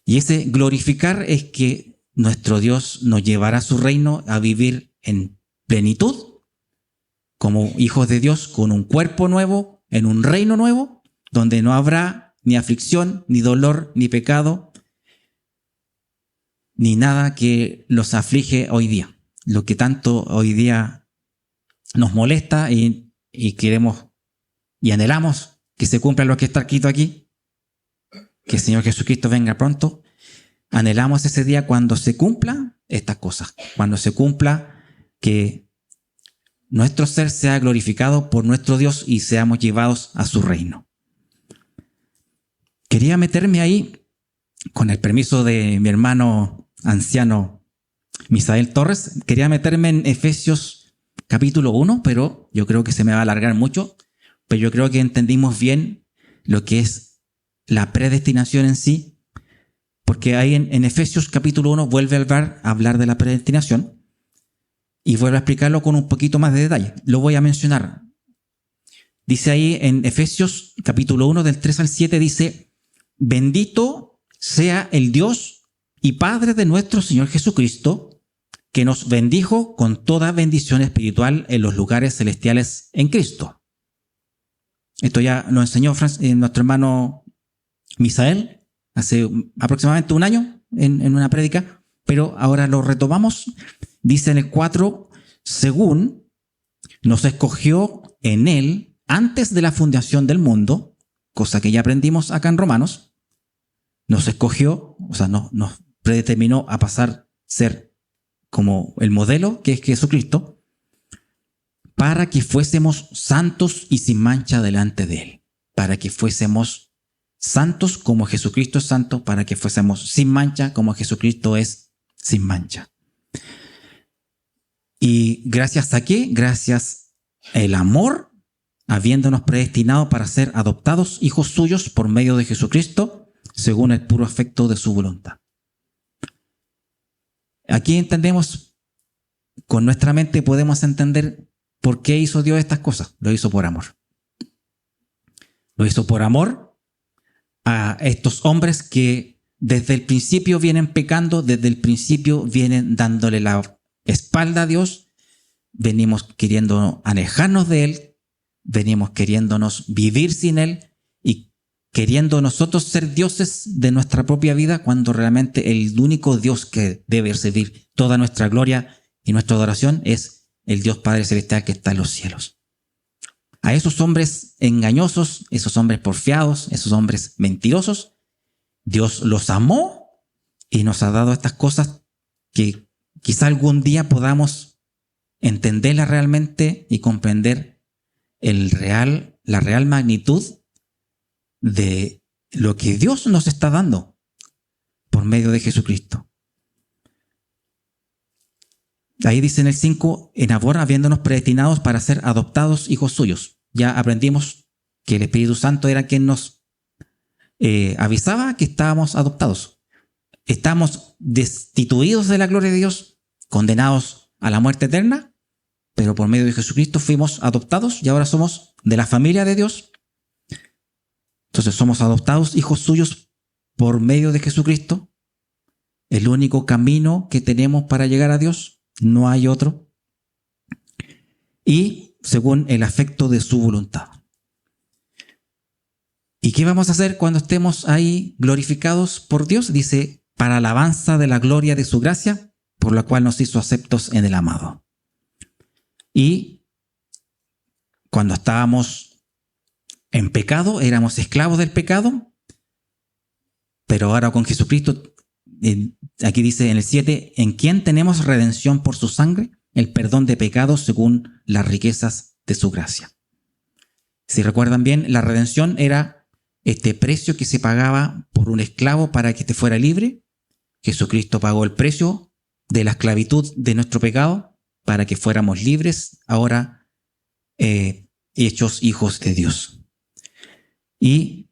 Y ese glorificar es que nuestro Dios nos llevará a su reino a vivir en plenitud, como hijos de Dios, con un cuerpo nuevo, en un reino nuevo, donde no habrá ni aflicción, ni dolor, ni pecado, ni nada que los aflige hoy día. Lo que tanto hoy día nos molesta y queremos y anhelamos que se cumpla lo que está escrito aquí, que el Señor Jesucristo venga pronto. Anhelamos ese día cuando se cumplan estas cosas, cuando se cumpla que nuestro ser sea glorificado por nuestro Dios y seamos llevados a su reino. Quería meterme ahí, con el permiso de mi hermano anciano Misael Torres, quería meterme en Efesios capítulo 1, pero yo creo que se me va a alargar mucho, pero yo creo que entendimos bien lo que es la predestinación en sí, porque ahí en Efesios capítulo 1 vuelve a hablar de la predestinación y vuelve a explicarlo con un poquito más de detalle. Lo voy a mencionar. Dice ahí en Efesios capítulo 1 del 3 al 7, dice: bendito sea el Dios y Padre de nuestro Señor Jesucristo, que nos bendijo con toda bendición espiritual en los lugares celestiales en Cristo. Esto ya lo enseñó nuestro hermano Misael hace aproximadamente un año en una prédica, pero ahora lo retomamos. Dice en el 4, según nos escogió en él antes de la fundación del mundo, cosa que ya aprendimos acá en Romanos, nos escogió, o sea, nos predeterminó a pasar a ser como el modelo que es Jesucristo, para que fuésemos santos y sin mancha delante de él, para que fuésemos santos como Jesucristo es santo, para que fuésemos sin mancha como Jesucristo es sin mancha. ¿Y gracias a qué? Gracias al amor, habiéndonos predestinado para ser adoptados hijos suyos por medio de Jesucristo, según el puro afecto de su voluntad. Aquí entendemos, con nuestra mente podemos entender por qué hizo Dios estas cosas. Lo hizo por amor. Lo hizo por amor a estos hombres que desde el principio vienen pecando, desde el principio vienen dándole la espalda a Dios, venimos queriendo alejarnos de Él, venimos queriéndonos vivir sin Él y queriendo nosotros ser dioses de nuestra propia vida, cuando realmente el único Dios que debe recibir toda nuestra gloria y nuestra adoración es el Dios Padre Celestial que está en los cielos. A esos hombres engañosos, esos hombres porfiados, esos hombres mentirosos, Dios los amó y nos ha dado estas cosas que quizá algún día podamos entenderlas realmente y comprender la real magnitud de lo que Dios nos está dando por medio de Jesucristo. Ahí dice en el 5, en amor habiéndonos predestinados para ser adoptados hijos suyos. Ya aprendimos que el Espíritu Santo era quien nos avisaba que estábamos adoptados. Estamos destituidos de la gloria de Dios, condenados a la muerte eterna, pero por medio de Jesucristo fuimos adoptados y ahora somos de la familia de Dios. Entonces somos adoptados hijos suyos por medio de Jesucristo. El único camino que tenemos para llegar a Dios. No hay otro. Y según el afecto de su voluntad. ¿Y qué vamos a hacer cuando estemos ahí glorificados por Dios? Dice, para alabanza de la gloria de su gracia, por la cual nos hizo aceptos en el amado. Y cuando estábamos en pecado, éramos esclavos del pecado, pero ahora con Jesucristo, aquí dice en el 7, en quien tenemos redención por su sangre, el perdón de pecados según las riquezas de su gracia. Si recuerdan bien, la redención era este precio que se pagaba por un esclavo para que te fuera libre. Jesucristo pagó el precio de la esclavitud de nuestro pecado para que fuéramos libres, ahora hechos hijos de Dios. Y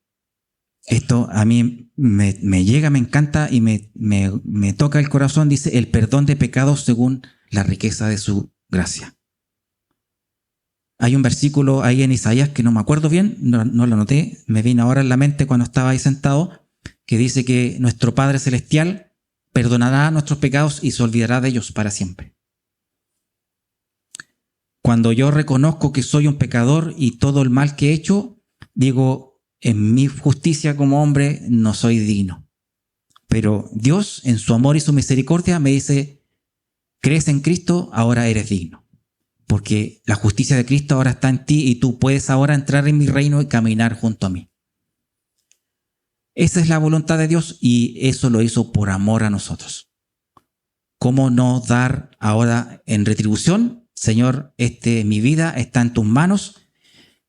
esto a mí me llega, me encanta y me toca el corazón. Dice, el perdón de pecados según la riqueza de su gracia. Hay un versículo ahí en Isaías que no me acuerdo bien, no lo anoté, me vino ahora en la mente cuando estaba ahí sentado, que dice que nuestro Padre Celestial perdonará nuestros pecados y se olvidará de ellos para siempre. Cuando yo reconozco que soy un pecador y todo el mal que he hecho, digo, en mi justicia como hombre no soy digno. Pero Dios, en su amor y su misericordia, me dice, crees en Cristo, ahora eres digno. Porque la justicia de Cristo ahora está en ti y tú puedes ahora entrar en mi reino y caminar junto a mí. Esa es la voluntad de Dios y eso lo hizo por amor a nosotros. ¿Cómo no dar ahora en retribución? Señor, mi vida está en tus manos.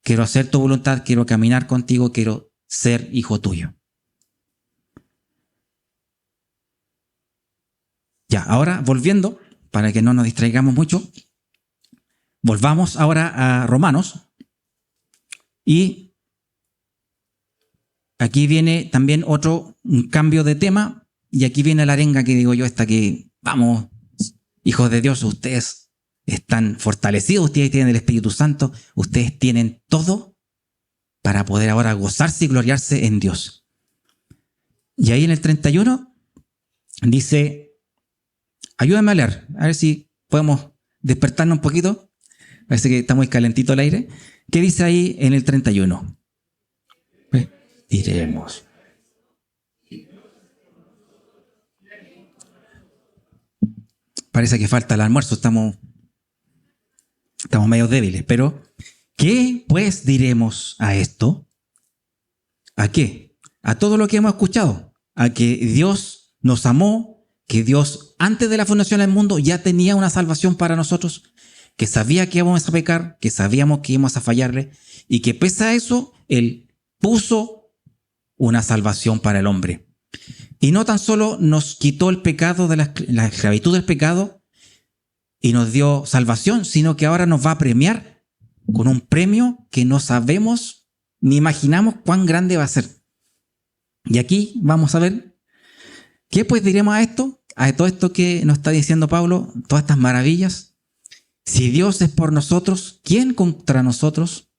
Quiero hacer tu voluntad, quiero caminar contigo, quiero ser hijo tuyo. Ya, ahora volviendo, para que no nos distraigamos mucho, volvamos ahora a Romanos y aquí viene también un cambio de tema y aquí viene la arenga que digo yo, que vamos, hijos de Dios, ustedes están fortalecidos, ustedes tienen el Espíritu Santo, ustedes tienen todo para poder ahora gozarse y gloriarse en Dios. Y ahí en el 31 dice, ayúdame a leer, a ver si podemos despertarnos un poquito. Parece que está muy calentito el aire. ¿Qué dice ahí en el 31? Diremos. Parece que falta el almuerzo, estamos medio débiles, pero ¿qué pues diremos a esto? ¿A qué? A todo lo que hemos escuchado, a que Dios nos amó, que Dios antes de la fundación del mundo ya tenía una salvación para nosotros, que sabía que íbamos a pecar, que sabíamos que íbamos a fallarle y que pese a eso, Él puso una salvación para el hombre. Y no tan solo nos quitó el pecado de la esclavitud del pecado y nos dio salvación, sino que ahora nos va a premiar con un premio que no sabemos ni imaginamos cuán grande va a ser. Y aquí vamos a ver, ¿qué pues diremos a esto? A todo esto que nos está diciendo Pablo, todas estas maravillas. Si Dios es por nosotros, ¿quién contra nosotros?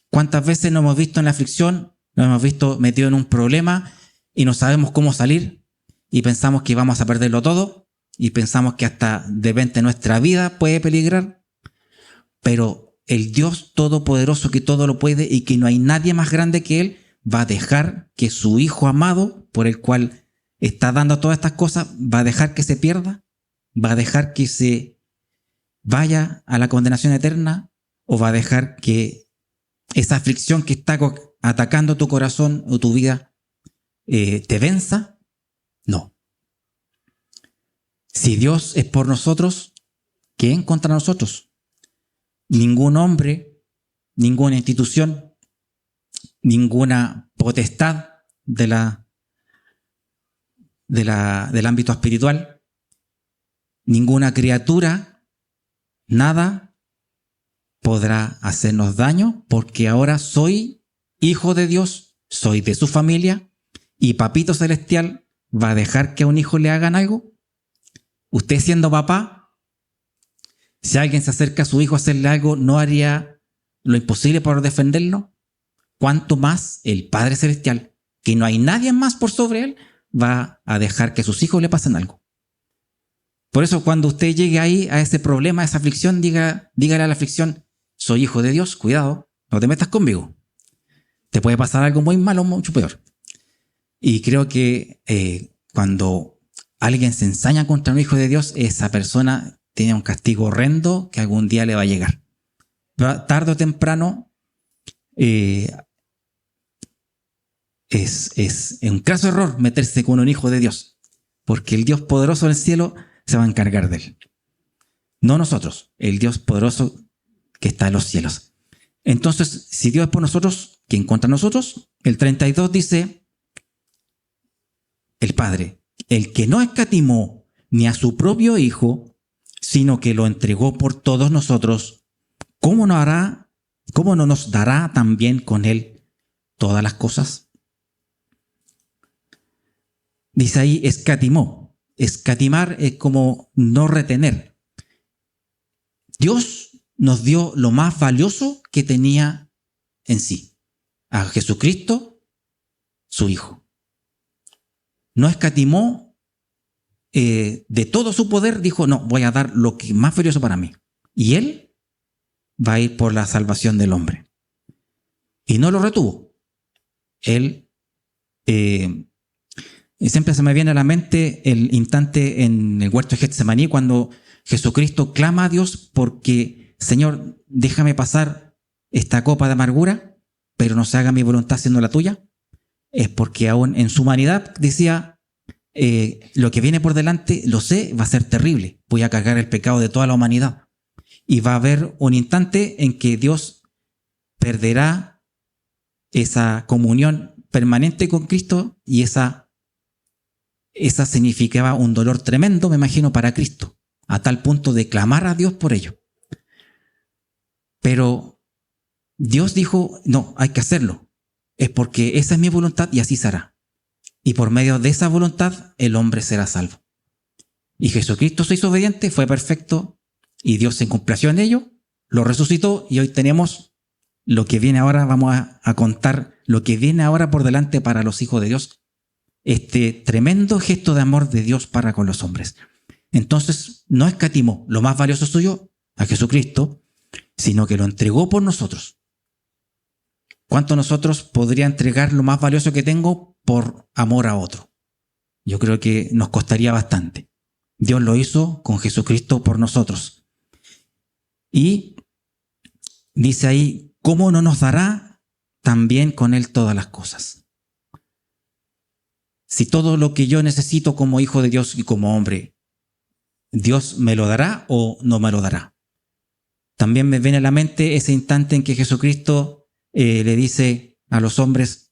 ¿Cuántas veces nos hemos visto en la aflicción, nos hemos visto metidos en un problema y no sabemos cómo salir y pensamos que vamos a perderlo todo y pensamos que hasta de repente nuestra vida puede peligrar? Pero el Dios todopoderoso que todo lo puede y que no hay nadie más grande que Él, va a dejar que su Hijo amado, por el cual está dando todas estas cosas, va a dejar que se pierda, va a dejar que se vaya a la condenación eterna, o va a dejar que esa aflicción que está atacando tu corazón o tu vida te venza. No. Si Dios es por nosotros, ¿quién contra nosotros? Ningún hombre, ninguna institución, ninguna potestad del ámbito espiritual, ninguna criatura, nada podrá hacernos daño, porque ahora soy hijo de Dios, soy de su familia, y Papito Celestial va a dejar que a un hijo le hagan algo. Usted siendo papá, si alguien se acerca a su hijo a hacerle algo, ¿no haría lo imposible por defenderlo? ¿Cuánto más el Padre Celestial, que no hay nadie más por sobre él, va a dejar que a sus hijos le pasen algo? Por eso cuando usted llegue ahí a ese problema, a esa aflicción, dígale a la aflicción, soy hijo de Dios, cuidado, no te metas conmigo. Te puede pasar algo muy malo o mucho peor. Y creo que cuando alguien se ensaña contra un hijo de Dios, esa persona tiene un castigo horrendo que algún día le va a llegar. Pero tarde o temprano es un caso error meterse con un hijo de Dios, porque el Dios poderoso del cielo se va a encargar de él. No nosotros, el Dios poderoso que está en los cielos. Entonces, si Dios es por nosotros, ¿quién contra nosotros? El 32 dice, el Padre, el que no escatimó ni a su propio Hijo, sino que lo entregó por todos nosotros, ¿cómo no nos dará también con él todas las cosas? Dice ahí, escatimó. Escatimar es como no retener. Dios nos dio lo más valioso que tenía en sí, a Jesucristo, su Hijo. No escatimó de todo su poder, dijo, no, voy a dar lo que es más valioso para mí. Y Él va a ir por la salvación del hombre. Y no lo retuvo. Él, siempre se me viene a la mente el instante en el huerto de Getsemaní cuando Jesucristo clama a Dios porque, Señor, déjame pasar esta copa de amargura, pero no se haga mi voluntad siendo la tuya. Es porque aún en su humanidad decía, lo que viene por delante, lo sé, va a ser terrible. Voy a cargar el pecado de toda la humanidad. Y va a haber un instante en que Dios perderá esa comunión permanente con Cristo y esa significaba un dolor tremendo, me imagino, para Cristo, a tal punto de clamar a Dios por ello. Pero Dios dijo, no, hay que hacerlo. Es porque esa es mi voluntad y así será. Y por medio de esa voluntad el hombre será salvo. Y Jesucristo se hizo obediente, fue perfecto y Dios se complació en ello, lo resucitó y hoy tenemos lo que viene ahora. Vamos a contar lo que viene ahora por delante para los hijos de Dios. Este tremendo gesto de amor de Dios para con los hombres. Entonces no escatimó lo más valioso suyo, a Jesucristo, sino que lo entregó por nosotros. ¿Cuánto nosotros podría entregar lo más valioso que tengo por amor a otro? Yo creo que nos costaría bastante. Dios lo hizo con Jesucristo por nosotros. Y dice ahí, ¿cómo no nos dará también con Él todas las cosas? Si todo lo que yo necesito como hijo de Dios y como hombre, ¿Dios me lo dará o no me lo dará? También me viene a la mente ese instante en que Jesucristo le dice a los hombres,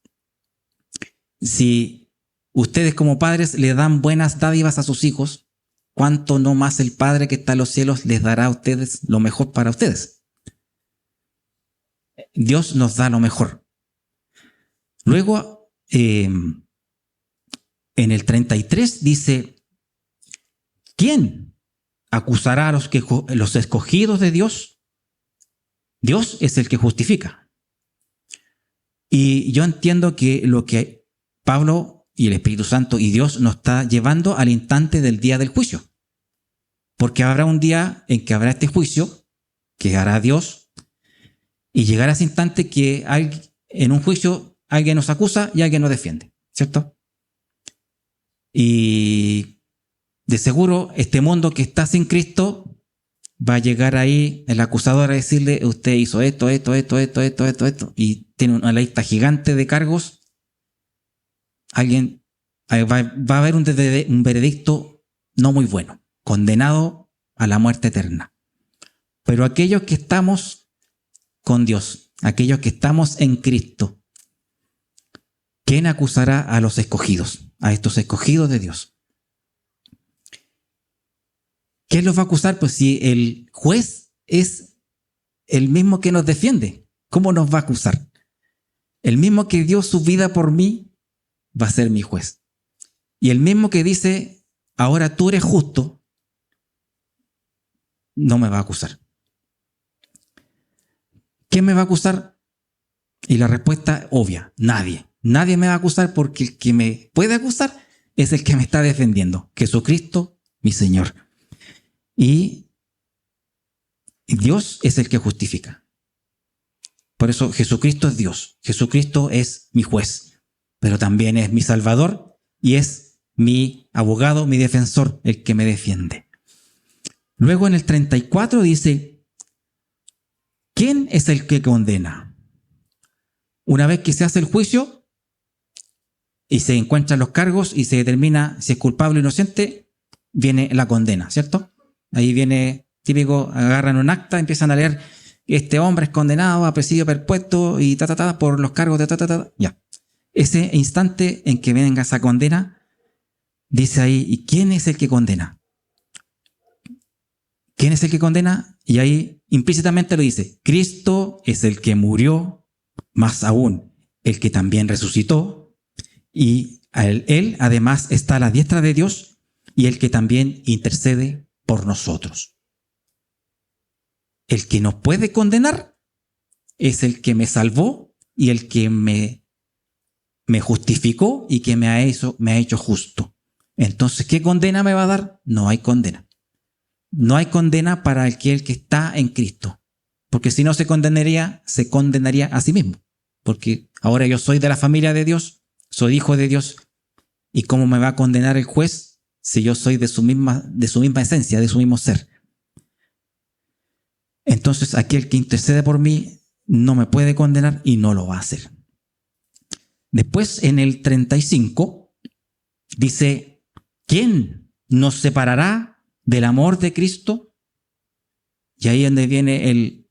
si ustedes como padres le dan buenas dádivas a sus hijos, ¿cuánto no más el Padre que está en los cielos les dará a ustedes lo mejor para ustedes? Dios nos da lo mejor. Luego, en el 33 dice, ¿quién acusará a los escogidos de Dios? Dios es el que justifica. Y yo entiendo que lo que Pablo y el Espíritu Santo y Dios nos está llevando al instante del día del juicio. Porque habrá un día en que habrá este juicio que hará Dios y llegará ese instante que en un juicio alguien nos acusa y alguien nos defiende, ¿cierto? Y de seguro este mundo que está sin Cristo va a llegar ahí el acusador a decirle, usted hizo esto, y tiene una lista gigante de cargos. Va a haber un veredicto no muy bueno, condenado a la muerte eterna. Pero aquellos que estamos con Dios, aquellos que estamos en Cristo, ¿quién acusará a los escogidos, a estos escogidos de Dios? ¿Quién los va a acusar? Pues si el juez es el mismo que nos defiende, ¿cómo nos va a acusar? El mismo que dio su vida por mí va a ser mi juez. Y el mismo que dice, ahora tú eres justo, no me va a acusar. ¿Quién me va a acusar? Y la respuesta obvia, nadie. Nadie me va a acusar porque el que me puede acusar es el que me está defendiendo, Jesucristo, mi Señor. Y Dios es el que justifica. Por eso Jesucristo es Dios. Jesucristo es mi juez, pero también es mi Salvador y es mi abogado, mi defensor, el que me defiende. Luego en el 34 dice, ¿quién es el que condena? Una vez que se hace el juicio y se encuentran los cargos y se determina si es culpable o inocente, viene la condena, ¿cierto? Ahí viene típico, agarran un acta, empiezan a leer, este hombre es condenado a presidio perpetuo y por los cargos de ya. Ese instante en que venga esa condena, dice ahí, ¿y quién es el que condena? ¿Quién es el que condena? Y ahí implícitamente lo dice, Cristo es el que murió, más aún, el que también resucitó, y él además está a la diestra de Dios y el que también intercede por nosotros. el que nos puede condenar es el que me salvó y el que me justificó y que me ha hecho justo. Entonces, ¿qué condena me va a dar? No hay condena. No hay condena para el que está en Cristo. Porque si no se condenaría a sí mismo. Porque ahora yo soy de la familia de Dios, soy hijo de Dios. ¿Y cómo me va a condenar el juez si yo soy de su misma esencia, de su mismo ser? Entonces, aquel que intercede por mí no me puede condenar y no lo va a hacer. Después, en el 35, dice, ¿quién nos separará del amor de Cristo? Y ahí es donde viene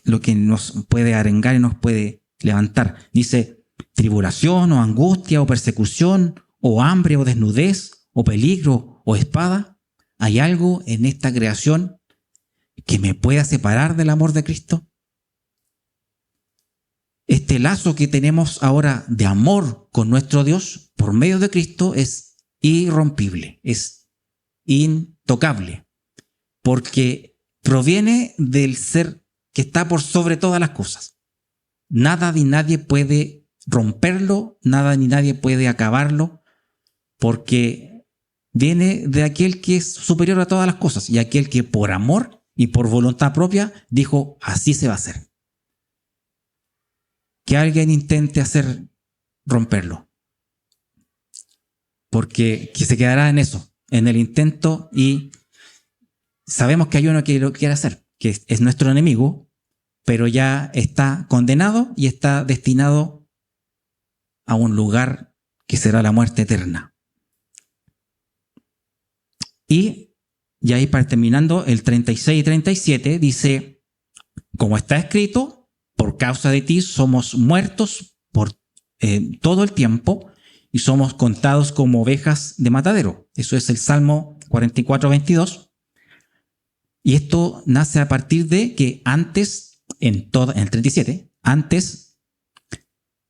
lo que nos puede arengar y nos puede levantar. Dice, tribulación o angustia o persecución o hambre o desnudez o peligro o espada. ¿Hay algo en esta creación que me pueda separar del amor de Cristo? Este lazo que tenemos ahora de amor con nuestro Dios por medio de Cristo es irrompible, es intocable, porque proviene del ser que está por sobre todas las cosas. Nada ni nadie puede romperlo, nada ni nadie puede acabarlo, porque viene de aquel que es superior a todas las cosas y aquel que por amor y por voluntad propia dijo, así se va a hacer. Que alguien intente hacer romperlo, porque se quedará en eso, en el intento, y sabemos que hay uno que lo quiere hacer, que es nuestro enemigo, pero ya está condenado y está destinado a un lugar que será la muerte eterna. Y ahí para terminando, el 36 y 37 dice, como está escrito, por causa de ti somos muertos por todo el tiempo y somos contados como ovejas de matadero. Eso es el Salmo 44, 22. Y esto nace a partir de que antes, en el 37, antes,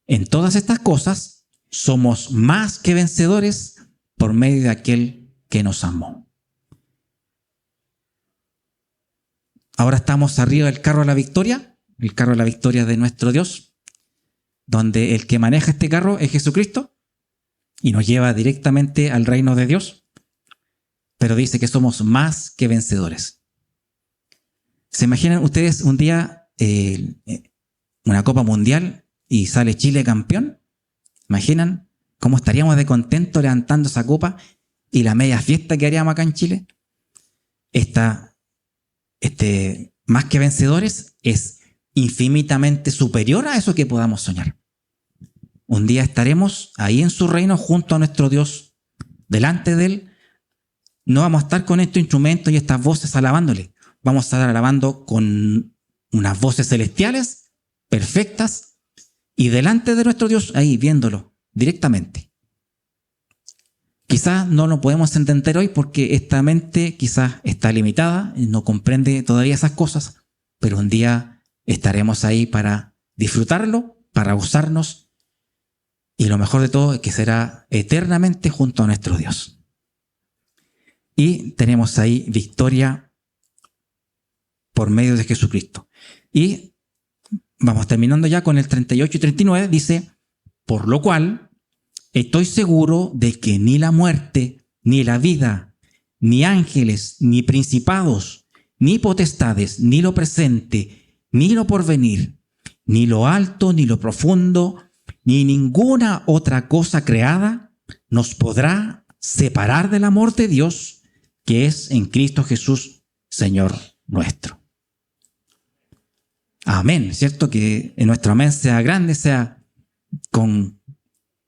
en todas estas cosas, somos más que vencedores por medio de aquel que nos amó. Ahora estamos arriba del carro de la victoria. El carro de la victoria de nuestro Dios, donde el que maneja este carro es Jesucristo y nos lleva directamente al reino de Dios, pero dice que somos más que vencedores. ¿Se imaginan ustedes un día una Copa Mundial y sale Chile campeón? ¿Imaginan cómo estaríamos de contento levantando esa copa y la media fiesta que haríamos acá en Chile? Más que vencedores es infinitamente superior a eso que podamos soñar. Un día estaremos ahí en su reino junto a nuestro Dios, delante de Él. No vamos a estar con estos instrumentos y estas voces alabándole. Vamos a estar alabando con unas voces celestiales, perfectas, y delante de nuestro Dios, ahí viéndolo directamente. Quizás no lo podemos entender hoy porque esta mente quizás está limitada, no comprende todavía esas cosas, pero un día estaremos ahí para disfrutarlo, para gozarnos, y lo mejor de todo es que será eternamente junto a nuestro Dios. Y tenemos ahí victoria por medio de Jesucristo. Y vamos terminando ya con el 38 y 39, dice, por lo cual estoy seguro de que ni la muerte, ni la vida, ni ángeles, ni principados, ni potestades, ni lo presente, ni lo porvenir, ni lo alto, ni lo profundo, ni ninguna otra cosa creada nos podrá separar del amor de Dios que es en Cristo Jesús, Señor nuestro. Amén, ¿cierto? Que en nuestro amén sea grande, sea con,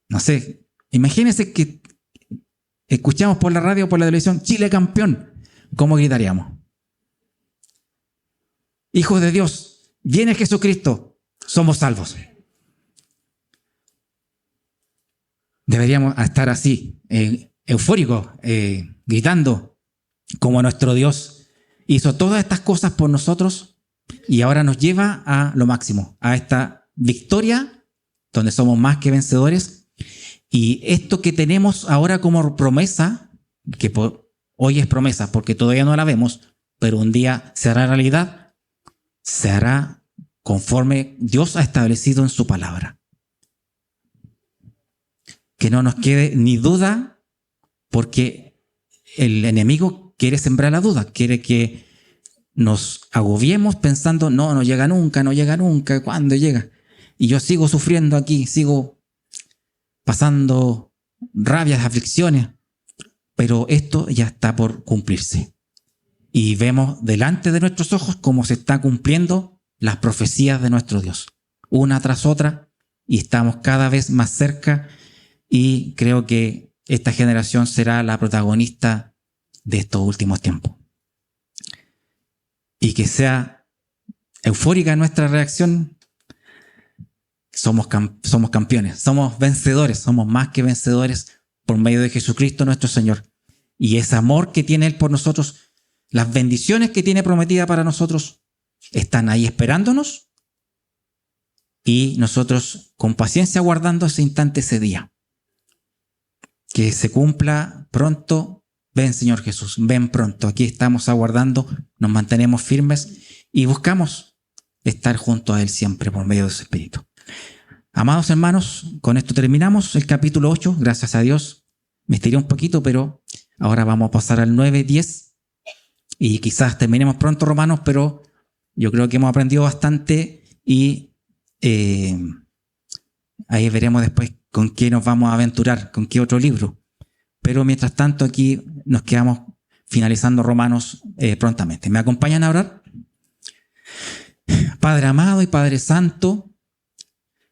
no sé, imagínense que escuchamos por la radio o por la televisión, Chile campeón, ¿cómo gritaríamos? Hijos de Dios, viene Jesucristo, somos salvos. Deberíamos estar así, eufóricos, gritando, como nuestro Dios hizo todas estas cosas por nosotros y ahora nos lleva a lo máximo, a esta victoria donde somos más que vencedores. Y esto que tenemos ahora como promesa, que hoy es promesa porque todavía no la vemos, pero un día será realidad, se hará conforme Dios ha establecido en su palabra. Que no nos quede ni duda, porque el enemigo quiere sembrar la duda, quiere que nos agobiemos pensando, no llega nunca, ¿cuándo llega? Y yo sigo sufriendo aquí, sigo pasando rabias, aflicciones, pero esto ya está por cumplirse. Y vemos delante de nuestros ojos cómo se están cumpliendo las profecías de nuestro Dios, una tras otra, y estamos cada vez más cerca, y creo que esta generación será la protagonista de estos últimos tiempos. Y que sea eufórica nuestra reacción. Somos campeones, somos vencedores, somos más que vencedores por medio de Jesucristo nuestro Señor. Y ese amor que tiene Él por nosotros, las bendiciones que tiene prometida para nosotros, están ahí esperándonos, y nosotros con paciencia aguardando ese instante, ese día. Que se cumpla pronto. Ven, Señor Jesús, ven pronto. Aquí estamos aguardando, nos mantenemos firmes y buscamos estar junto a Él siempre por medio de su Espíritu. Amados hermanos, con esto terminamos el capítulo 8, gracias a Dios. Me estiré un poquito, pero ahora vamos a pasar al 9, 10 y quizás terminemos pronto Romanos, pero yo creo que hemos aprendido bastante y ahí veremos después con qué nos vamos a aventurar, con qué otro libro. Pero mientras tanto aquí nos quedamos finalizando Romanos prontamente. ¿Me acompañan a orar? Padre amado y Padre santo,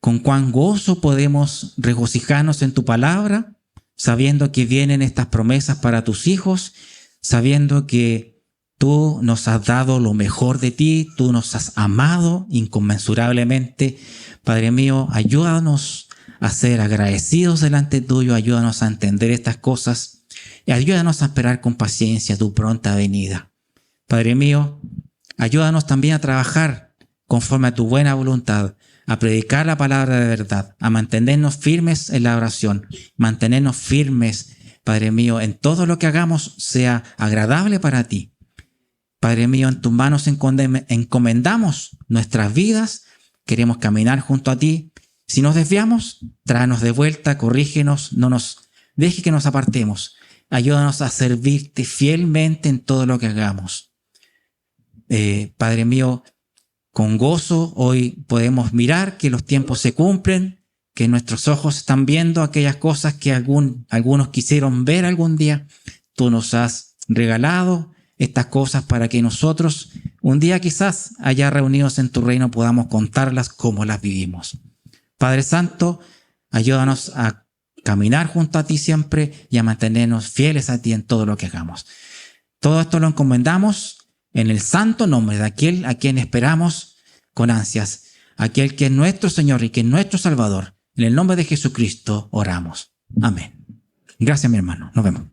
con cuán gozo podemos regocijarnos en tu palabra, sabiendo que vienen estas promesas para tus hijos, sabiendo que tú nos has dado lo mejor de ti, tú nos has amado inconmensurablemente. Padre mío, ayúdanos a ser agradecidos delante tuyo, ayúdanos a entender estas cosas y ayúdanos a esperar con paciencia tu pronta venida. Padre mío, ayúdanos también a trabajar conforme a tu buena voluntad, a predicar la palabra de verdad, a mantenernos firmes en la oración, mantenernos firmes, Padre mío, en todo lo que hagamos sea agradable para ti. Padre mío, en tus manos encomendamos nuestras vidas, queremos caminar junto a ti. Si nos desviamos, tráenos de vuelta, corrígenos, no nos deje que nos apartemos. Ayúdanos a servirte fielmente en todo lo que hagamos. Padre mío, con gozo hoy podemos mirar que los tiempos se cumplen, que nuestros ojos están viendo aquellas cosas que algunos quisieron ver algún día. Tú nos has regalado estas cosas para que nosotros un día quizás allá reunidos en tu reino podamos contarlas como las vivimos. Padre Santo, ayúdanos a caminar junto a ti siempre y a mantenernos fieles a ti en todo lo que hagamos. Todo esto lo encomendamos en el santo nombre de aquel a quien esperamos con ansias, aquel que es nuestro Señor y que es nuestro Salvador. En el nombre de Jesucristo oramos. Amén. Gracias, mi hermano. Nos vemos.